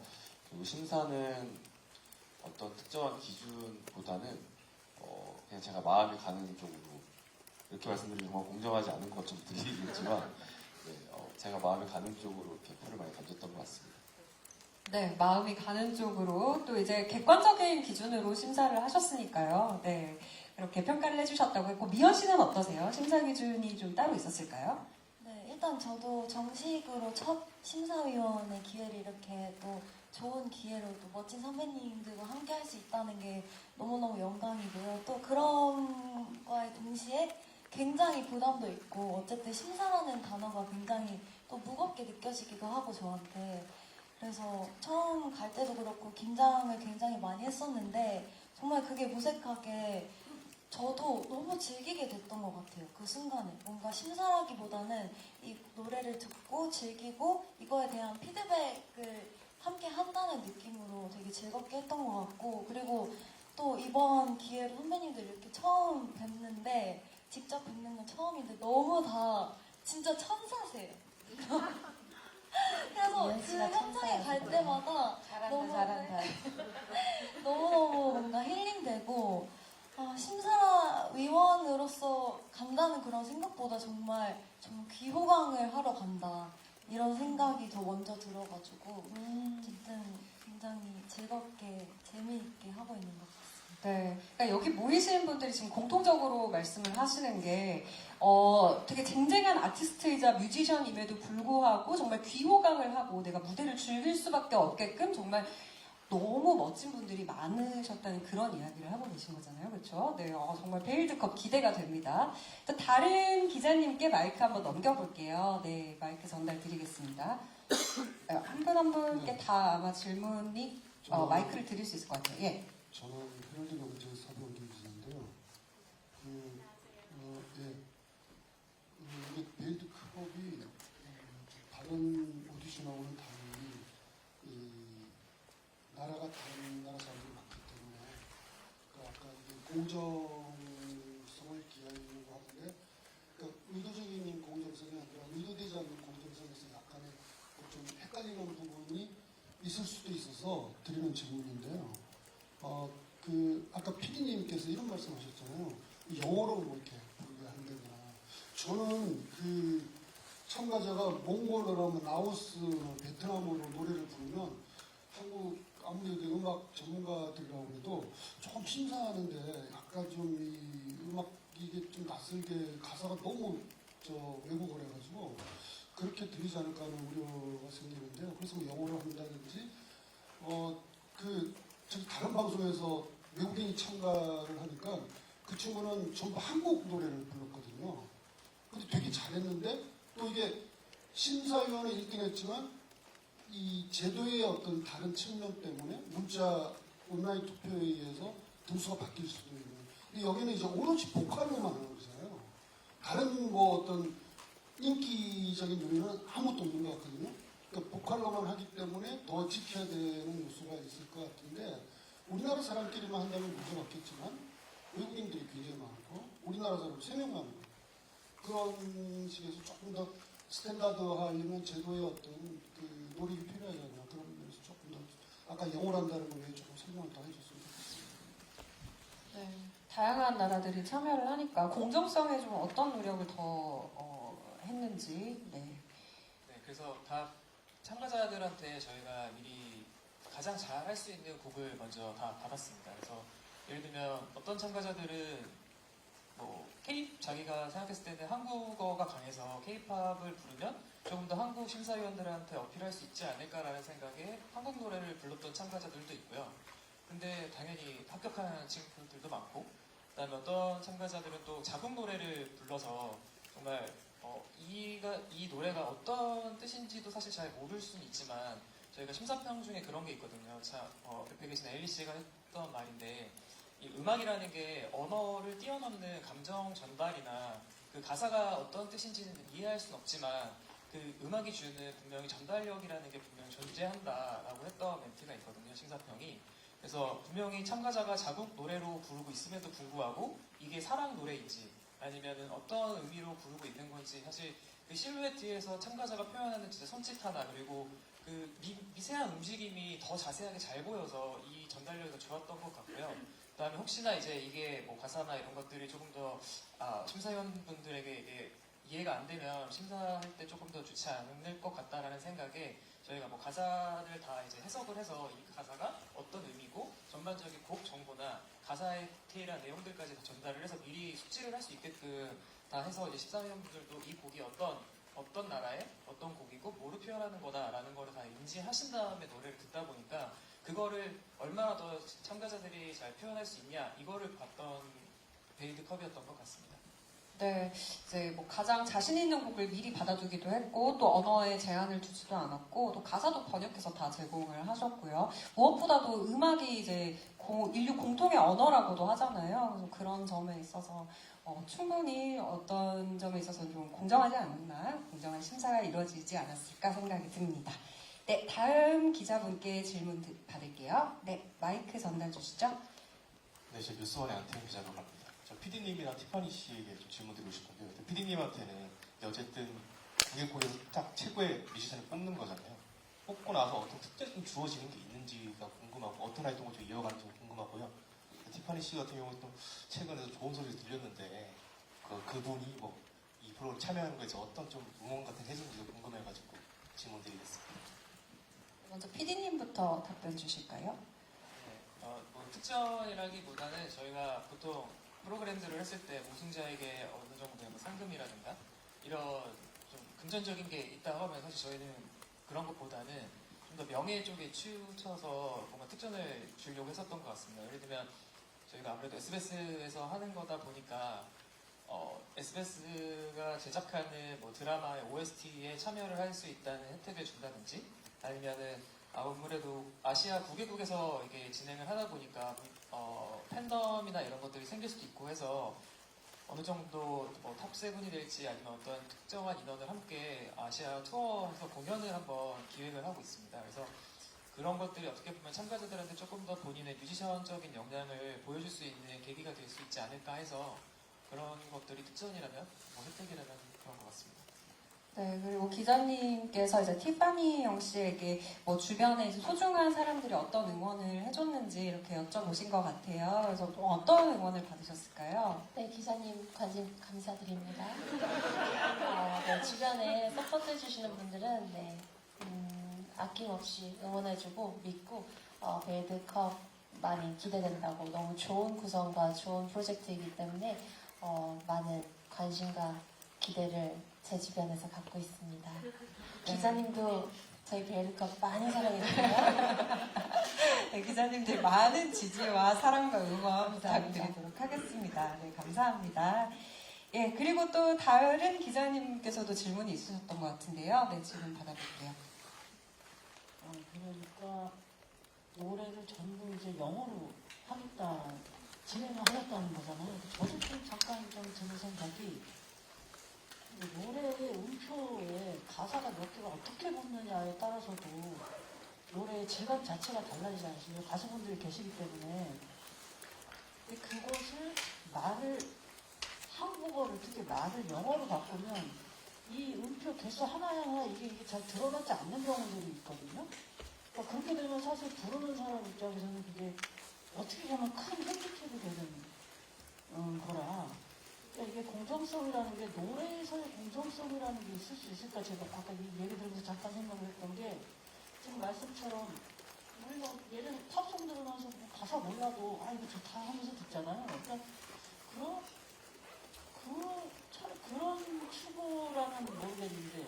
그리고 심사는 어떤 특정한 기준보다는 그냥 제가 마음이 가는 쪽으로 이렇게 말씀드리면 정말 공정하지 않은 것처럼 들리겠지만 제가 마음이 가는 쪽으로 이렇게 표를 많이 던졌던 것 같습니다. 네, 마음이 가는 쪽으로 또 이제 객관적인 기준으로 심사를 하셨으니까요. 네, 이렇게 평가를 해주셨다고 했고 미연 씨는 어떠세요? 심사 기준이 좀 따로 있었을까요? 네, 일단 저도 정식으로 첫 심사위원의 기회를 이렇게 또 좋은 기회로 또 멋진 선배님들과 함께 할 수 있다는 게 너무너무 영광이고요. 또 그런 거에 동시에 굉장히 부담도 있고 어쨌든 심사라는 단어가 굉장히 또 무겁게 느껴지기도 하고 저한테 그래서 처음 갈 때도 그렇고 긴장을 굉장히 많이 했었는데 정말 그게 무색하게 저도 너무 즐기게 됐던 것 같아요. 그 순간에 뭔가 심사라기보다는 이 노래를 듣고 즐기고 이거에 대한 피드백을 함께 한다는 느낌으로 되게 즐겁게 했던 것 같고 그리고 또 이번 기회로 선배님들 이렇게 처음 뵙는데 직접 뵙는 건 처음인데 너무 다 진짜 천사세요. 그래서 그 현장에 갈 때마다 잘한다. 너무너무 뭔가 힐링되고 심사위원으로서 간다는 그런 생각보다 정말 귀호강을 하러 간다 이런 생각이 더 먼저 들어가지고 어쨌든 굉장히 즐겁게 재미있게 하고 있는 것 같습니다. 네, 그러니까 여기 모이신 분들이 지금 공통적으로 말씀을 하시는 게 되게 쟁쟁한 아티스트이자 뮤지션임에도 불구하고 정말 귀호강을 하고 내가 무대를 즐길 수밖에 없게끔 정말 너무 멋진 분들이 많으셨다는 그런 이야기를 하고 계신 거잖아요. 그렇죠? 네, 정말 베일드컵 기대가 됩니다. 또 다른 기자님께 마이크 한번 넘겨볼게요. 네, 마이크 전달 드리겠습니다. 한 분 한 분께 다 아마 질문이 마이크를 드릴 수 있을 것 같아요. 예. 저는 헤럴드 경제 사병 김진인데요. 이게 베일드 컵이 다른 오디션하고는 달리 나라가 다른 나라 사람들이 많기 때문에 아까 이게 공정성을 기하려고 하는데 의도적인 공정성이 아니라 의도되지 않는 공정성에서 약간의 좀 헷갈리는 부분이 질문인데요. 아까 PD님께서 이런 말씀하셨잖아요. 영어로 뭐 이렇게 부르게 한다거나. 저는 그 참가자가 몽골어나 라오스, 베트남어로 노래를 부르면 한국 아무래도 음악 전문가들이라고 해도 조금 심사하는데 약간 좀 이 음악 이게 좀 낯설게 가사가 너무 외국어라 가지고 그렇게 들리지 않을까 하는 우려가 생기는데요. 그래서 뭐 영어로 한다든지 저기 다른 방송에서 외국인이 참가를 하니까 그 친구는 전부 한국 노래를 불렀거든요. 근데 되게 잘했는데 또 이게 심사위원회 1등 했지만 이 제도의 어떤 다른 측면 때문에 문자 온라인 투표에 의해서 등수가 바뀔 수도 있는. 근데 여기는 이제 오로지 보컬로만 하는 거잖아요. 다른 뭐 어떤 인기적인 요인은 아무것도 없는 것 같거든요. 그러니까 보컬로만 하기 때문에 더 지켜야 되는 요소가 있을 것 같은데 우리나라 사람끼리만 한다면 문제가 없겠지만 외국인들이 굉장히 많고 우리나라 사람 3명 많은 거예요. 그런 식에서 조금 더 스탠다드화하려면 제도의 어떤 그 노력이 필요하지 않나 그런 면에서 조금 더 아까 영어를 한다는 걸 조금 설명을 더 해줬으면 좋겠습니다. 네, 다양한 나라들이 참여를 하니까 공정성에 좀 어떤 노력을 더 했는지. 네. 네, 그래서 다 참가자들한테 저희가 미리 가장 잘 할 수 있는 곡을 먼저 다 받았습니다. 그래서 예를 들면 어떤 참가자들은 자기가 생각했을 때는 한국어가 강해서 K-팝을 부르면 조금 더 한국 심사위원들한테 어필할 수 있지 않을까라는 생각에 한국 노래를 불렀던 참가자들도 있고요. 근데 당연히 합격한 친구들도 많고, 그다음에 어떤 참가자들은 또 자국 노래를 불러서 정말 이 노래가 어떤 뜻인지도 사실 잘 모를 수는 있지만 저희가 심사평 중에 그런 게 있거든요. 옆에 계신 엘리 씨가 했던 말인데 이 음악이라는 게 언어를 뛰어넘는 감정 전달이나 그 가사가 어떤 뜻인지는 이해할 수는 없지만 그 음악이 주는 분명히 전달력이라는 게 분명히 존재한다라고 했던 멘트가 있거든요. 심사평이. 그래서 분명히 참가자가 자국 노래로 부르고 있음에도 불구하고 이게 사랑 노래인지 아니면은 어떤 의미로 부르고 있는 건지 사실 그 실루엣에서 참가자가 표현하는 진짜 손짓 하나 그리고 그 미세한 움직임이 더 자세하게 잘 보여서 이 전달력이 더 좋았던 것 같고요. 그다음에 혹시나 이제 이게 뭐 가사나 이런 것들이 조금 더 심사위원분들에게 이게 이해가 안 되면 심사할 때 조금 더 좋지 않을 것 같다라는 생각에 저희가 뭐 가사를 다 이제 해석을 해서 이 가사가 어떤 의미고 전반적인 곡 정보나 가사에 디테일한 내용들까지 다 전달을 해서 미리 숙지를 할 수 있게끔 다 해서 이제 심사위원분들도 이 곡이 어떤 나라의 어떤 곡이고 뭐를 표현하는 거다라는 거를 다 인지하신 다음에 노래를 듣다 보니까 그거를 얼마나 더 참가자들이 잘 표현할 수 있냐 이거를 봤던 베일드컵이었던 것 같습니다. 네, 이제 뭐 가장 자신 있는 곡을 미리 받아두기도 했고 또 언어에 제한을 두지도 않았고 또 가사도 번역해서 다 제공을 하셨고요. 무엇보다도 음악이 이제 인류 공통의 언어라고도 하잖아요. 그래서 그런 점에 있어서 충분히 어떤 점에 있어서 좀 공정하지 않았나, 공정한 심사가 이루어지지 않았을까 생각이 듭니다. 네, 다음 기자분께 질문 받을게요. 네, 마이크 전달 주시죠. 네, 제 뉴스원의 안태현 기자로 갑니다. 저 PD님이랑 티파니 씨에게 좀 질문 드리고 싶은데요. PD님한테는 어쨌든 국외곡에서 딱 최고의 뮤지션을 뽑는 거잖아요. 뽑고 나서 어떤 특별히 좀 주어지는 게 있는지가 궁금하고 어떤 활동을 좀 이어가는지 궁금하고요. 티파니 씨 같은 경우는 또 최근에 좋은 소리 들렸는데 그분이 이 프로그램 참여하는 거에서 어떤 좀 응원 같은 해준지도 궁금해가지고 질문 드리겠습니다. 먼저 PD님부터 답변 주실까요? 네, 특전이라기보다는 저희가 보통 프로그램들을 했을 때 우승자에게 어느 정도의 상금이라든가 이런 좀 금전적인 게 있다고 하면 사실 저희는 그런 것보다는 좀 더 명예 쪽에 치우쳐서 뭔가 특전을 주려고 했었던 것 같습니다. 예를 들면 저희가 아무래도 SBS에서 하는 거다 보니까 SBS가 제작하는 뭐 드라마의 OST에 참여를 할 수 있다는 혜택을 준다든지 아니면은 아무래도 아시아 9개국에서 이게 진행을 하다 보니까 팬덤이나 이런 것들이 생길 수도 있고 해서 어느 정도 탑7이 될지 아니면 어떤 특정한 인원을 함께 아시아 투어에서 공연을 한번 기획을 하고 있습니다. 그래서 그런 것들이 어떻게 보면 참가자들한테 조금 더 본인의 뮤지션적인 역량을 보여줄 수 있는 계기가 될 수 있지 않을까 해서 그런 것들이 특전이라면 혜택이라면 그런 것 같습니다. 네, 그리고 기자님께서 이제 티파니 영 씨에게 뭐 주변에 이제 소중한 사람들이 어떤 응원을 해줬는지 이렇게 여쭤보신 것 같아요. 그래서 또 어떤 응원을 받으셨을까요? 네, 기자님 관심 감사드립니다. 네, 주변에 서포트해주시는 분들은 네, 아낌없이 응원해주고 믿고 베일드컵 많이 기대된다고 너무 좋은 구성과 좋은 프로젝트이기 때문에 많은 관심과 기대를 제 주변에서 갖고 있습니다. 기자님도 저희 베일드컵 많이 사랑해주세요. 네, 기자님들 많은 지지와 사랑과 응원 감사합니다. 부탁드리도록 하겠습니다. 네, 감사합니다. 예, 그리고 또 다른 기자님께서도 질문이 있으셨던 것 같은데요. 네, 질문 받아볼게요. 그러니까 노래를 전부 이제 영어로 하겠다, 진행을 하겠다는 거잖아요. 저도 좀 잠깐 좀 드는 생각이 노래의 음표에 가사가 몇 개가 어떻게 붙느냐에 따라서도 노래의 질감 자체가 달라지지 않습니까? 가수분들이 계시기 때문에. 근데 그것을 한국어를 특히 말을 영어로 바꾸면 이 음표 개수 하나하나 이게 잘 드러나지 않는 경우들이 있거든요. 그러니까 그렇게 되면 사실 부르는 사람 입장에서는 그게 어떻게 보면 큰 핸디캡이 되는 거라. 그러니까 이게 공정성이라는 게 노래에서의 공정성이라는 게 있을 수 있을까? 제가 아까 이 얘기 들으면서 잠깐 생각을 했던 게 지금 말씀처럼 우리가 예전에 팝송 들으면서 뭐 가사 몰라도 이거 좋다 하면서 듣잖아요. 그러니까 그런 추구라는 모르겠는데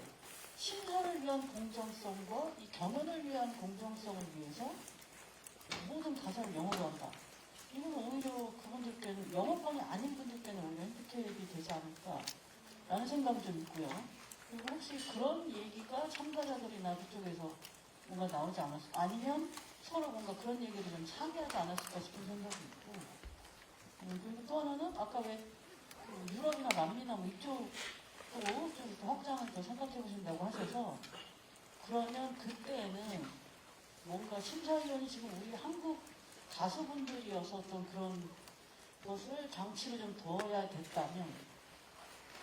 심사를 위한 공정성과 이 경연을 위한 공정성을 위해서 모든 가사를 영어로 한다. 이건 오히려 그분들께는 영어권이 아닌 분들께는 오히려 핸디캡이 되지 않을까라는 생각이 좀 있고요. 그리고 혹시 그런 얘기가 참가자들이나 그쪽에서 뭔가 나오지 않았을까? 아니면 서로 뭔가 그런 얘기를 좀 상의하지 않았을까 싶은 생각이 있고. 그리고 또 하나는 아까 왜 유럽이나 남미나 뭐 이쪽으로 좀 확장을 더 생각해 보신다고 하셔서 그러면 그때에는 뭔가 심사위원이 지금 우리 한국 가수분들이어서 어떤 그런 것을 장치를 좀 둬야겠다면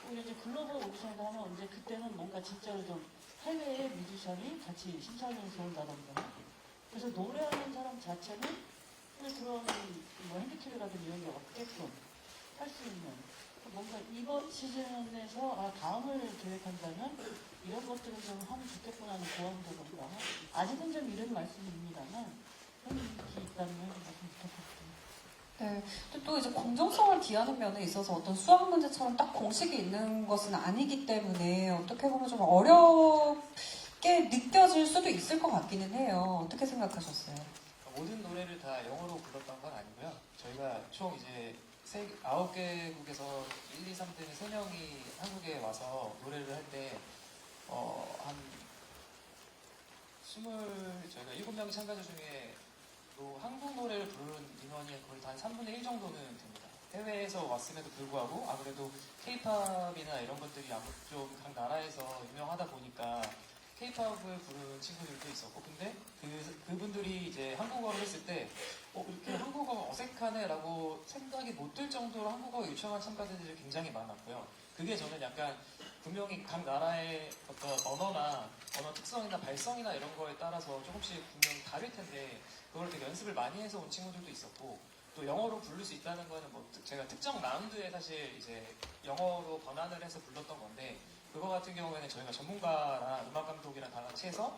오히려 이제 글로벌 오디션을 하면 이제 그때는 뭔가 진짜로 좀 해외의 뮤지션이 같이 심사위원에서 온다던가 그래서 노래하는 사람 자체는 그런 뭐 핸디캡이라든지 이런 게 없게끔 할 수 있는 뭔가 이번 시즌에서 다음을 계획한다면 이런 것들을 좀 하면 좋겠구나 하는 고언들과 아직은 좀 이런 말씀입니다만 그런 게 있다면 말씀 부탁드립니다. 네, 또 이제 공정성을 기하는 면에 있어서 어떤 수학 문제처럼 딱 공식이 있는 것은 아니기 때문에 어떻게 보면 좀 어렵게 느껴질 수도 있을 것 같기는 해요. 어떻게 생각하셨어요? 모든 노래를 다 영어로 불렀던 건 아니고요. 저희가 총 이제 9개국에서 1, 2, 3 등의 3명이 한국에 와서 노래를 할 때 저희가 7명의 참가자 중에 또 한국 노래를 부르는 인원이 거의 한 3분의 1 정도는 됩니다. 해외에서 왔음에도 불구하고 아무래도 K-팝이나 이런 것들이 좀 각 나라에서 유명하다 보니까 K-팝을 부르는 친구들도 있었고, 근데 그분들이 이제 한국어를 했을 때, 이렇게 한국어가 어색하네라고 생각이 못 들 정도로 한국어 요청한 참가자들이 굉장히 많았고요. 그게 저는 약간 분명히 각 나라의 어떤 언어 특성이나 발성이나 이런 거에 따라서 조금씩 분명히 다를 텐데, 그걸 되게 연습을 많이 해서 온 친구들도 있었고, 또 영어로 부를 수 있다는 거는 뭐 제가 특정 라운드에 사실 이제 영어로 번안을 해서 불렀던 건데, 그거 같은 경우에는 저희가 전문가랑 음악 감독이랑 다 같이 해서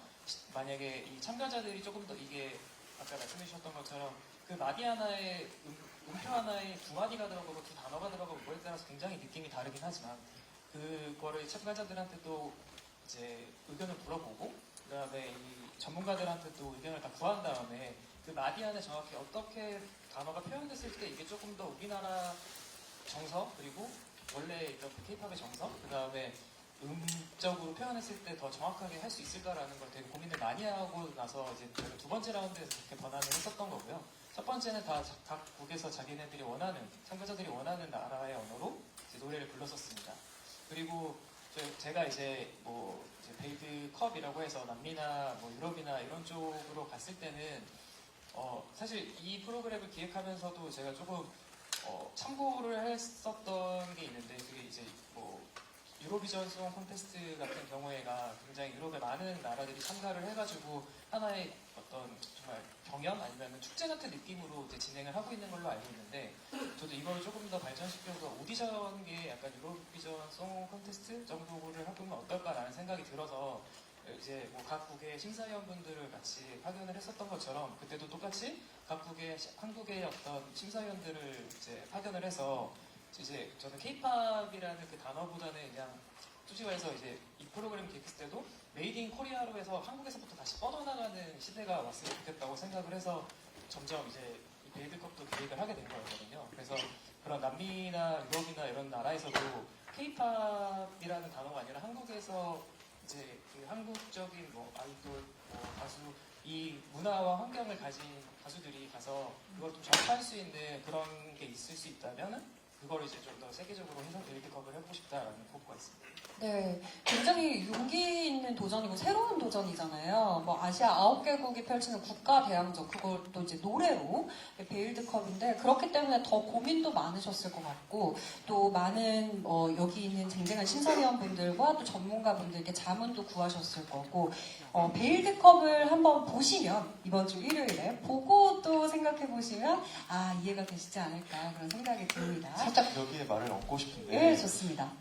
만약에 이 참가자들이 조금 더 이게 아까 말씀해 주셨던 것처럼 그 마디 하나에 음표 하나에 2마디가 들어가고 2단어가 들어가고 그거에 따라서 굉장히 느낌이 다르긴 하지만 그거를 참가자들한테 또 이제 의견을 물어보고 그 다음에 이 전문가들한테 또 의견을 다 구한 다음에 그 마디 안에 정확히 어떻게 단어가 표현됐을 때 이게 조금 더 우리나라 정서 그리고 원래 있던 그 K-팝의 정서 그 다음에 음적으로 표현했을 때 더 정확하게 할 수 있을까라는 걸 되게 고민을 많이 하고 나서 이제 저희가 2번째 라운드에서 그렇게 번안을 했었던 거고요. 첫 번째는 다 각 국에서 자기네들이 참가자들이 원하는 나라의 언어로 이제 노래를 불렀었습니다. 그리고 제가 이제 베이드 컵이라고 해서 남미나 뭐 유럽이나 이런 쪽으로 갔을 때는 사실 이 프로그램을 기획하면서도 제가 조금 참고를 했었던 게 있는데 그게 이제 유로비전 송 콘테스트 같은 경우에가 굉장히 유럽의 많은 나라들이 참가를 해가지고 하나의 어떤 정말 경연 아니면 축제 같은 느낌으로 이제 진행을 하고 있는 걸로 알고 있는데 저도 이걸 조금 더 발전시켜서 오디션계 약간 유로비전 송 콘테스트 정도를 해보면 어떨까라는 생각이 들어서 이제 뭐 각국의 심사위원분들을 같이 파견을 했었던 것처럼 그때도 똑같이 각국의 한국의 어떤 심사위원들을 이제 파견을 해서 이제 저는 K-팝이라는 그 단어보다는 그냥 솔직히 말해서 이제 이 프로그램 기획했을 때도 메이드 인 코리아로 해서 한국에서부터 다시 뻗어나가는 시대가 왔으면 좋겠다고 생각을 해서 점점 이제 이 베일드컵도 계획을 하게 된 거였거든요. 그래서 그런 남미나 유럽이나 이런 나라에서도 K-팝이라는 단어가 아니라 한국에서 이제 그 한국적인 뭐 아이돌, 뭐 가수 이 문화와 환경을 가진 가수들이 가서 그걸 좀 접할 수 있는 그런 게 있을 수 있다면은 그걸 이제 좀 더 세계적으로 해서 베일드컵을 해보고 싶다라는 포부가 있습니다. 네, 굉장히 용기 있는 도전이고 새로운 도전이잖아요. 뭐 아시아 9개국이 펼치는 국가 대항전 그것도 이제 노래로 베일드컵인데 그렇기 때문에 더 고민도 많으셨을 것 같고 또 많은 여기 있는 쟁쟁한 심사위원분들과 또 전문가분들께 자문도 구하셨을 거고 베일드컵을 한번 보시면 이번 주 일요일에 보고 또 생각해 보시면 이해가 되시지 않을까 그런 생각이 듭니다. 살짝 여기에 말을 얹고 싶은데 네, 좋습니다.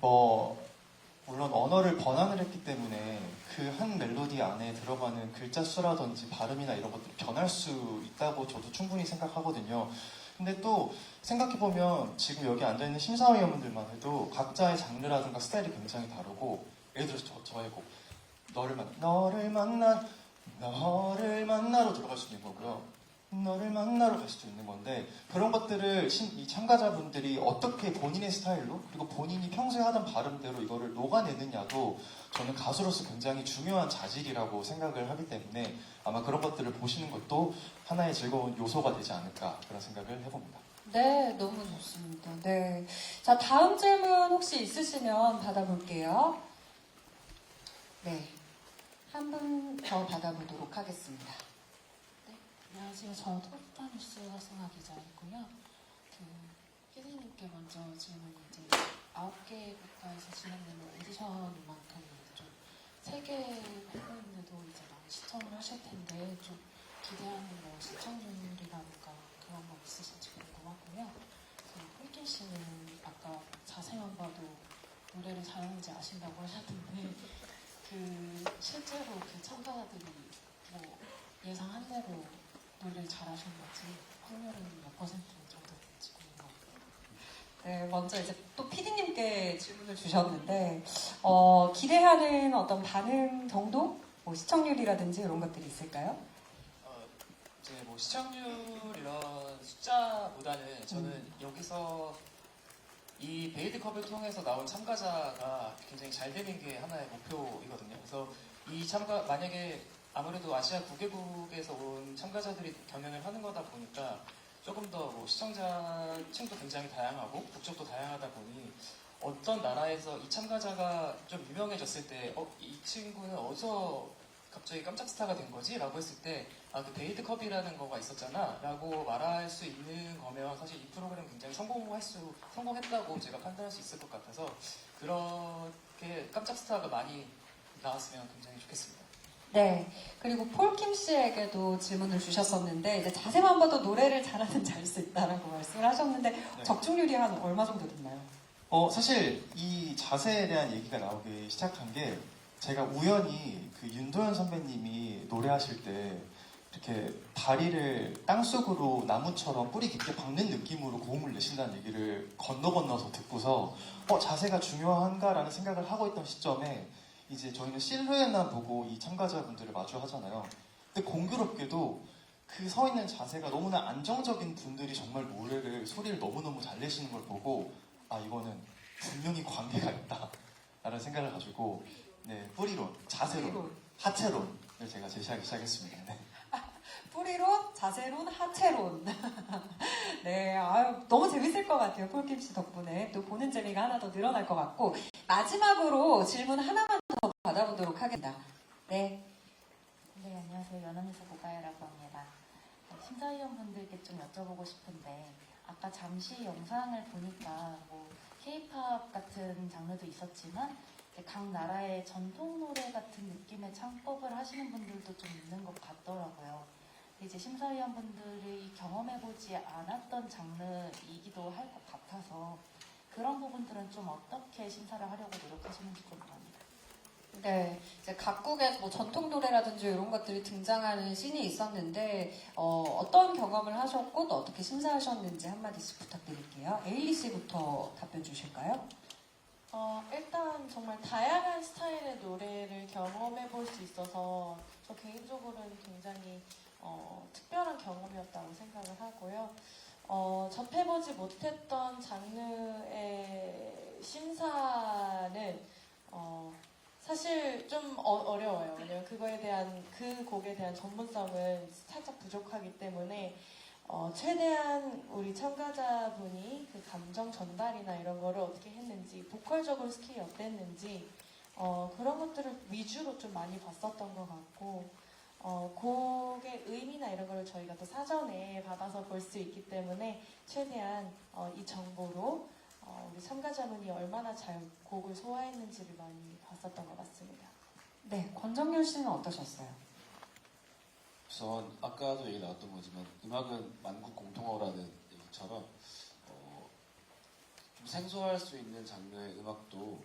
물론 언어를 번안을 했기 때문에 그 한 멜로디 안에 들어가는 글자 수라든지 발음이나 이런 것들이 변할 수 있다고 저도 충분히 생각하거든요. 근데 또 생각해보면 지금 여기 앉아있는 심사위원분들만 해도 각자의 장르라든가 스타일이 굉장히 다르고 예를 들어서 저의 곡 너를 만나로 들어갈 수 있는 거고요. 너를 만나러 갈 수도 있는 건데 그런 것들을 이 참가자분들이 어떻게 본인의 스타일로 그리고 본인이 평소에 하던 발음대로 이거를 녹아내느냐도 저는 가수로서 굉장히 중요한 자질이라고 생각을 하기 때문에 아마 그런 것들을 보시는 것도 하나의 즐거운 요소가 되지 않을까 그런 생각을 해봅니다. 네, 너무 좋습니다. 네. 자, 다음 질문 혹시 있으시면 받아볼게요. 네. 한 분 더 받아보도록 하겠습니다. 안녕하세요. 저 토프타뉴스 화승아 기자이고요. 피디님께 먼저 질문이 이제 9개 국가에서 진행되는 오디션인 만큼 좀 세계 팬분들도 이제 많이 시청을 하실 텐데 좀 기대하는 뭐 시청률이라든가 그런 거 있으신지 궁금하고요. 홀kin 씨는 아까 자세만 봐도 노래를 잘하는지 아신다고 하셨는데 실제로 참가자들이 뭐 예상한 대로 노래를 잘하셨는지 확률은 몇 퍼센트 정도 될지 궁금합니다. 네, 먼저 이제 또 PD님께 질문을 주셨는데 기대하는 어떤 반응 정도? 뭐 시청률이라든지 이런 것들이 있을까요? 이제 뭐 시청률 이런 숫자보다는 저는 여기서 이 베일드컵을 통해서 나온 참가자가 굉장히 잘 되는 게 하나의 목표이거든요. 그래서 만약에 아무래도 아시아 9개국에서 온 참가자들이 경연을 하는 거다 보니까 조금 더 뭐 시청자층도 굉장히 다양하고 국적도 다양하다 보니 어떤 나라에서 이 참가자가 좀 유명해졌을 때 이 친구는 어디서 갑자기 깜짝 스타가 된 거지? 라고 했을 때 그 베일드컵이라는 거가 있었잖아 라고 말할 수 있는 거면 사실 이 프로그램 굉장히 성공했다고 제가 판단할 수 있을 것 같아서 그렇게 깜짝 스타가 많이 나왔으면 굉장히 좋겠습니다. 네. 그리고 폴킴 씨에게도 질문을 주셨었는데 이제 자세만 봐도 노래를 잘하는지 알 수 있다라고 말씀을 하셨는데 네. 적중률이 한 얼마 정도 됐나요? 사실 이 자세에 대한 얘기가 나오기 시작한 게 제가 우연히 그 윤도현 선배님이 노래하실 때 이렇게 다리를 땅속으로 나무처럼 뿌리 깊게 박는 느낌으로 고음을 내신다는 얘기를 건너서 듣고서 자세가 중요한가라는 생각을 하고 있던 시점에 이제 저희는 실루엣만 보고 이 참가자분들을 마주하잖아요. 근데 공교롭게도 그 서 있는 자세가 너무나 안정적인 분들이 정말 소리를 너무너무 잘 내시는 걸 보고 이거는 분명히 관계가 있다 라는 생각을 가지고 뿌리론, 자세론, 하체론을 제가 제시하기 시작했습니다. 네. 뿌리론, 자세론, 하체론. 네, 너무 재밌을 것 같아요. 폴킴 씨 덕분에 또 보는 재미가 하나 더 늘어날 것 같고 마지막으로 질문 하나만 더 받아보도록 하겠습니다. 네. 네, 안녕하세요. 연합뉴스 고가야라고 합니다. 심사위원분들께 좀 여쭤보고 싶은데 아까 잠시 영상을 보니까 뭐 K-팝 같은 장르도 있었지만 이제 각 나라의 전통 노래 같은 느낌의 창법을 하시는 분들도 좀 있는 것 같더라고요. 이제 심사위원분들이 경험해보지 않았던 장르이기도 할 것 같아서 그런 부분들은 좀 어떻게 심사를 하려고 노력하시는지 궁금합니다. 네, 이제 각국의 뭐 전통 노래라든지 이런 것들이 등장하는 씬이 있었는데 어떤 경험을 하셨고 또 어떻게 심사하셨는지 한마디씩 부탁드릴게요. 에일리 씨부터 답변 주실까요? 일단 정말 다양한 스타일의 노래를 경험해 볼 수 있어서 저 개인적으로는 굉장히 특별한 경험이었다고 생각을 하고요. 접해보지 못했던 장르의 심사는 사실 좀 어려워요. 왜냐면 그거에 대한 그 곡에 대한 전문성은 살짝 부족하기 때문에 최대한 우리 참가자분이 그 감정 전달이나 이런 거를 어떻게 했는지, 보컬적으로 스킬이 어땠는지 그런 것들을 위주로 좀 많이 봤었던 것 같고 곡의 의미나 이런 거를 저희가 또 사전에 받아서 볼 수 있기 때문에 최대한 이 정보로 우리 참가자분이 얼마나 잘 곡을 소화했는지를 많이 봤었던 것 같습니다. 네, 권정열 씨는 어떠셨어요? 우선 아까도 얘기 나왔던 거지만 음악은 만국 공통어라는 얘기처럼 좀 생소할 수 있는 장르의 음악도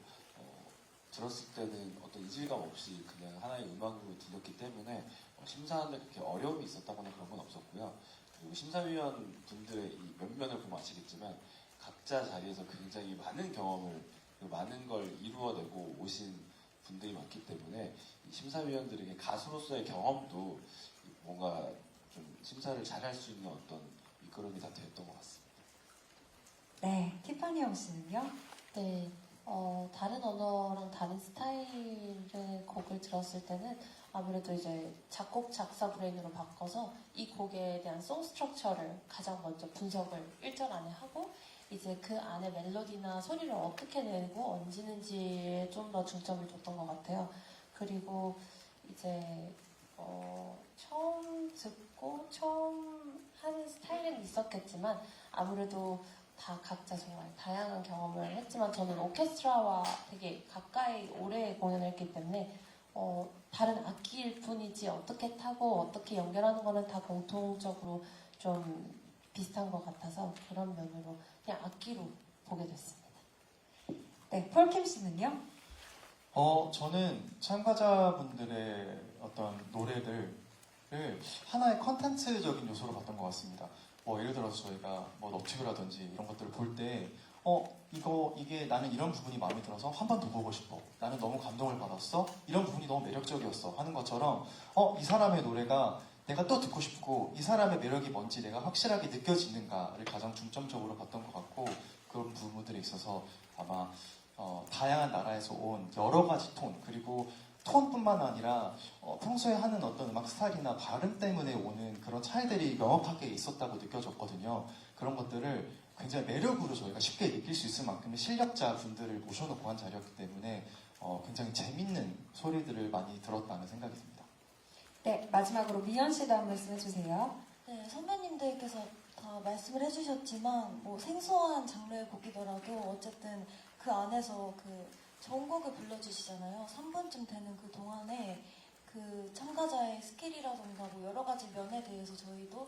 들었을 때는 어떤 이질감 없이 그냥 하나의 음악으로 들렸기 때문에 심사하는데 그렇게 어려움이 있었다거나 그런 건 없었고요. 그리고 심사위원 분들의 이 면면을 보면 아시겠지만 각자 자리에서 굉장히 많은 경험을 많은 걸 이루어내고 오신 분들이 많기 때문에 이 심사위원들에게 가수로서의 경험도 뭔가 좀 심사를 잘할 수 있는 어떤 이끌음이 다 되었던 것 같습니다. 네, 티파니 영 씨는요? 네, 다른 언어랑 다른 스타일의 곡을 들었을 때는 아무래도 이제 작곡, 작사 브레인으로 바꿔서 이 곡에 대한 송 스트럭처를 가장 먼저 분석을 일전 안에 하고 이제 그 안에 멜로디나 소리를 어떻게 내고 얹는지에 좀 더 중점을 뒀던 것 같아요. 그리고 이제 처음 듣고 처음 하는 스타일은 있었겠지만 아무래도 다 각자 정말 다양한 경험을 했지만 저는 오케스트라와 되게 가까이 오래 공연을 했기 때문에 다른 악기일 뿐이지 어떻게 타고 어떻게 연결하는 거는 다 공통적으로 좀 비슷한 것 같아서 그런 면으로 그냥 악기로 보게 됐습니다. 네, 폴킴 씨는요? 저는 참가자분들의 어떤 노래들을 하나의 컨텐츠적인 요소로 봤던 것 같습니다. 뭐 예를 들어서 저희가 뭐 너튜브라든지 이런 것들을 볼 때 이게 나는 이런 부분이 마음에 들어서 한 번 더 보고 싶어. 나는 너무 감동을 받았어. 이런 부분이 너무 매력적이었어. 하는 것처럼 이 사람의 노래가 내가 또 듣고 싶고 이 사람의 매력이 뭔지 내가 확실하게 느껴지는가를 가장 중점적으로 봤던 것 같고 그런 부분들에 있어서 아마 다양한 나라에서 온 여러 가지 톤 그리고 톤뿐만 아니라 평소에 하는 어떤 음악 스타일이나 발음 때문에 오는 그런 차이들이 명확하게 있었다고 느껴졌거든요. 그런 것들을 굉장히 매력으로 저희가 쉽게 느낄 수 있을 만큼의 실력자 분들을 모셔놓고 한 자리였기 때문에 굉장히 재밌는 소리들을 많이 들었다는 생각이 듭니다. 네, 마지막으로 미연 씨도 한 말씀 해주세요. 네, 선배님들께서 다 말씀을 해주셨지만 뭐 생소한 장르의 곡이더라도 어쨌든 그 안에서 그 전곡을 불러주시잖아요. 3분쯤 되는 그 동안에 그 참가자의 스킬이라던가 뭐 여러 가지 면에 대해서 저희도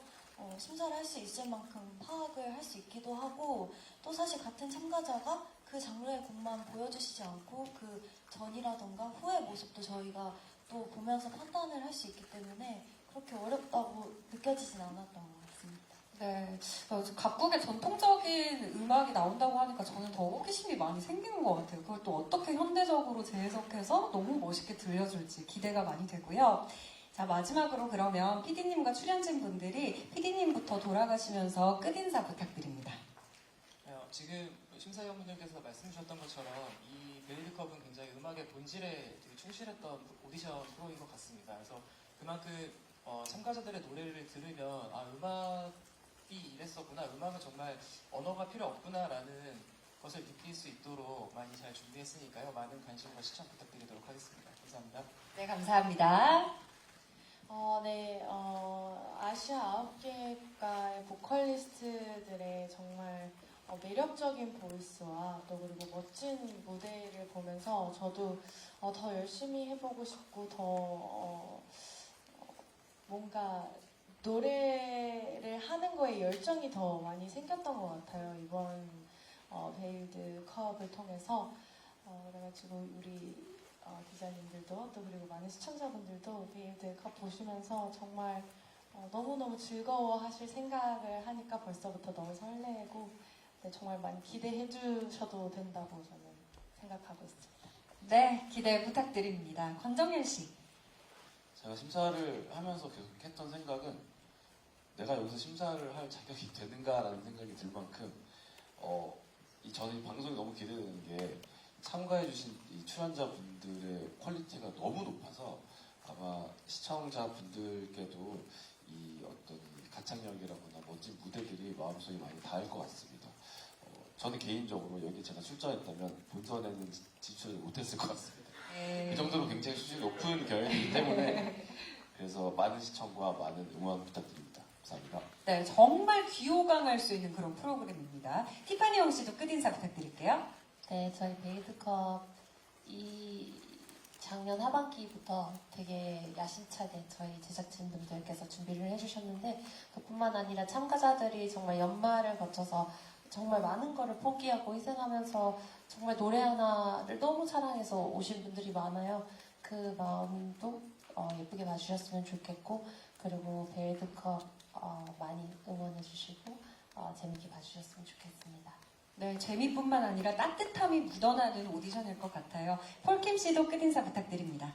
심사를 할 수 있을 만큼 파악을 할 수 있기도 하고 또 사실 같은 참가자가 그 장르의 곡만 보여주시지 않고 그 전이라던가 후의 모습도 저희가 또 보면서 판단을 할 수 있기 때문에 그렇게 어렵다고 느껴지진 않았던 것 같습니다. 네, 각국의 전통적인 음악이 나온다고 하니까 저는 더 호기심이 많이 생기는 것 같아요. 그걸 또 어떻게 현대적으로 재해석해서 너무 멋있게 들려줄지 기대가 많이 되고요. 자, 마지막으로 그러면 PD님과 출연진 분들이 PD님부터 돌아가시면서 끝인사 부탁드립니다. 지금 심사위원분들께서 말씀 주셨던 것처럼 이 베일드컵은 굉장히 음악의 본질에 되게 충실했던 오디션 프로인 것 같습니다. 그래서 그만큼 참가자들의 노래를 들으면 음악이 이랬었구나, 음악은 정말 언어가 필요 없구나라는 것을 느낄 수 있도록 많이 잘 준비했으니까요. 많은 관심과 시청 부탁드리도록 하겠습니다. 감사합니다. 네, 감사합니다. 아시아 9개 국가의 보컬리스트들의 정말 매력적인 보이스와 또 그리고 멋진 무대를 보면서 저도 더 열심히 해보고 싶고 더 뭔가 노래를 하는 거에 열정이 더 많이 생겼던 것 같아요. 이번 베일드 컵을 통해서 그래가지고 우리 기자님들도 또 그리고 많은 시청자분들도 베일드 컵 보시면서 정말 너무너무 즐거워하실 생각을 하니까 벌써부터 너무 설레고 네, 정말 많이 기대해 주셔도 된다고 저는 생각하고 있습니다. 네, 기대 부탁드립니다. 권정열 씨. 제가 심사를 하면서 계속 했던 생각은 내가 여기서 심사를 할 자격이 되는가라는 생각이 들 만큼 저는 이 방송이 너무 기대되는 게 참가해주신 이 출연자분들의 퀄리티가 너무 높아서 아마 시청자분들께도 이 어떤 가창력이라거나 멋진 무대들이 마음속에 많이 닿을 것 같습니다. 저는 개인적으로 여기 제가 출전했다면 본선에는 진출을 못했을 것 같습니다. 그 정도로 굉장히 수준이 높은 결이기 때문에 그래서 많은 시청과 많은 응원 부탁드립니다. 감사합니다. 네, 정말 귀호강할 수 있는 그런 프로그램입니다. 티파니 영 씨도 끝인사 부탁드릴게요. 네, 저희 베일드컵 이 작년 하반기부터 되게 야심차게 저희 제작진분들께서 준비를 해주셨는데 그뿐만 아니라 참가자들이 정말 연말을 거쳐서 정말 많은 거를 포기하고 희생하면서 정말 노래 하나를 너무 사랑해서 오신 분들이 많아요. 그 마음도 예쁘게 봐주셨으면 좋겠고 그리고 베일드컵 많이 응원해주시고 재밌게 봐주셨으면 좋겠습니다. 네, 재미뿐만 아니라 따뜻함이 묻어나는 오디션일 것 같아요. 폴킴 씨도 끝인사 부탁드립니다.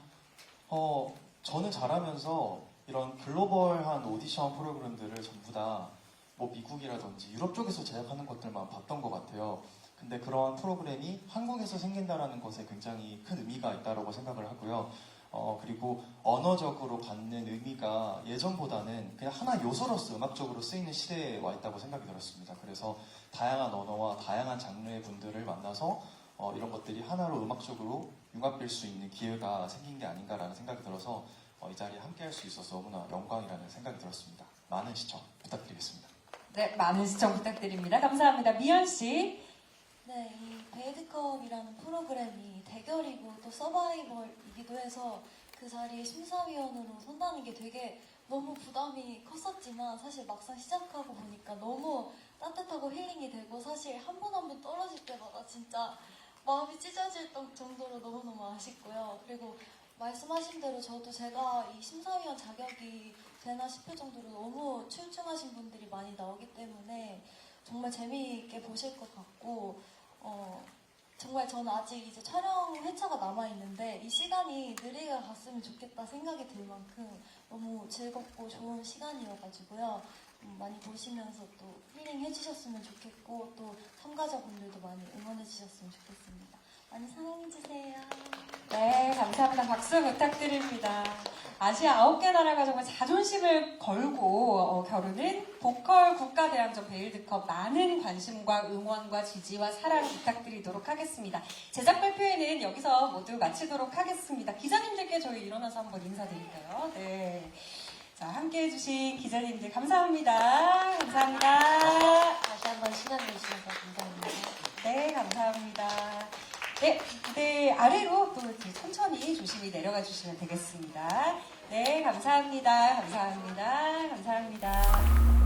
저는 잘하면서 이런 글로벌한 오디션 프로그램들을 전부 다 뭐 미국이라든지 유럽 쪽에서 제작하는 것들만 봤던 것 같아요. 근데 그러한 프로그램이 한국에서 생긴다라는 것에 굉장히 큰 의미가 있다고 생각을 하고요. 그리고 언어적으로 갖는 의미가 예전보다는 그냥 하나 요소로서 음악적으로 쓰이는 시대에 와 있다고 생각이 들었습니다. 그래서 다양한 언어와 다양한 장르의 분들을 만나서 이런 것들이 하나로 음악적으로 융합될 수 있는 기회가 생긴 게 아닌가라는 생각이 들어서 이 자리에 함께할 수 있어서 너무나 영광이라는 생각이 들었습니다. 많은 시청 부탁드리겠습니다. 네, 많은 시청 부탁드립니다. 감사합니다. 미연 씨. 네, 이 베일드컵이라는 프로그램이 대결이고 또 서바이벌이기도 해서 그 자리에 심사위원으로 선다는 게 되게 너무 부담이 컸었지만 사실 막상 시작하고 보니까 너무 따뜻하고 힐링이 되고 사실 한 분 한 분 떨어질 때마다 진짜 마음이 찢어질 정도로 너무너무 아쉽고요. 그리고 말씀하신 대로 저도 제가 이 심사위원 자격이 되나 싶을 정도로 너무 출중하신 분들이 많이 나오기 때문에 정말 재미있게 보실 것 같고 정말 저는 아직 이제 촬영 회차가 남아있는데 이 시간이 느리게 갔으면 좋겠다 생각이 들 만큼 너무 즐겁고 좋은 시간이어가지고요. 많이 보시면서 또 힐링 해주셨으면 좋겠고 또 참가자분들도 많이 응원해 주셨으면 좋겠습니다. 많이 사랑해주세요. 네, 감사합니다. 박수 부탁드립니다. 아시아 9개 나라가 정말 자존심을 걸고 겨루는 보컬 국가대항전 베일드컵 많은 관심과 응원과 지지와 사랑 부탁드리도록 하겠습니다. 제작 발표회는 여기서 모두 마치도록 하겠습니다. 기자님들께 저희 일어나서 한번 인사드릴까요? 네. 자, 함께 해주신 기자님들 감사합니다. 감사합니다. 다시 한번 시간 내주셔서 감사합니다. 네, 감사합니다. 네, 무대 아래로 또 이렇게 천천히 조심히 내려가 주시면 되겠습니다. 네, 감사합니다. 감사합니다. 감사합니다.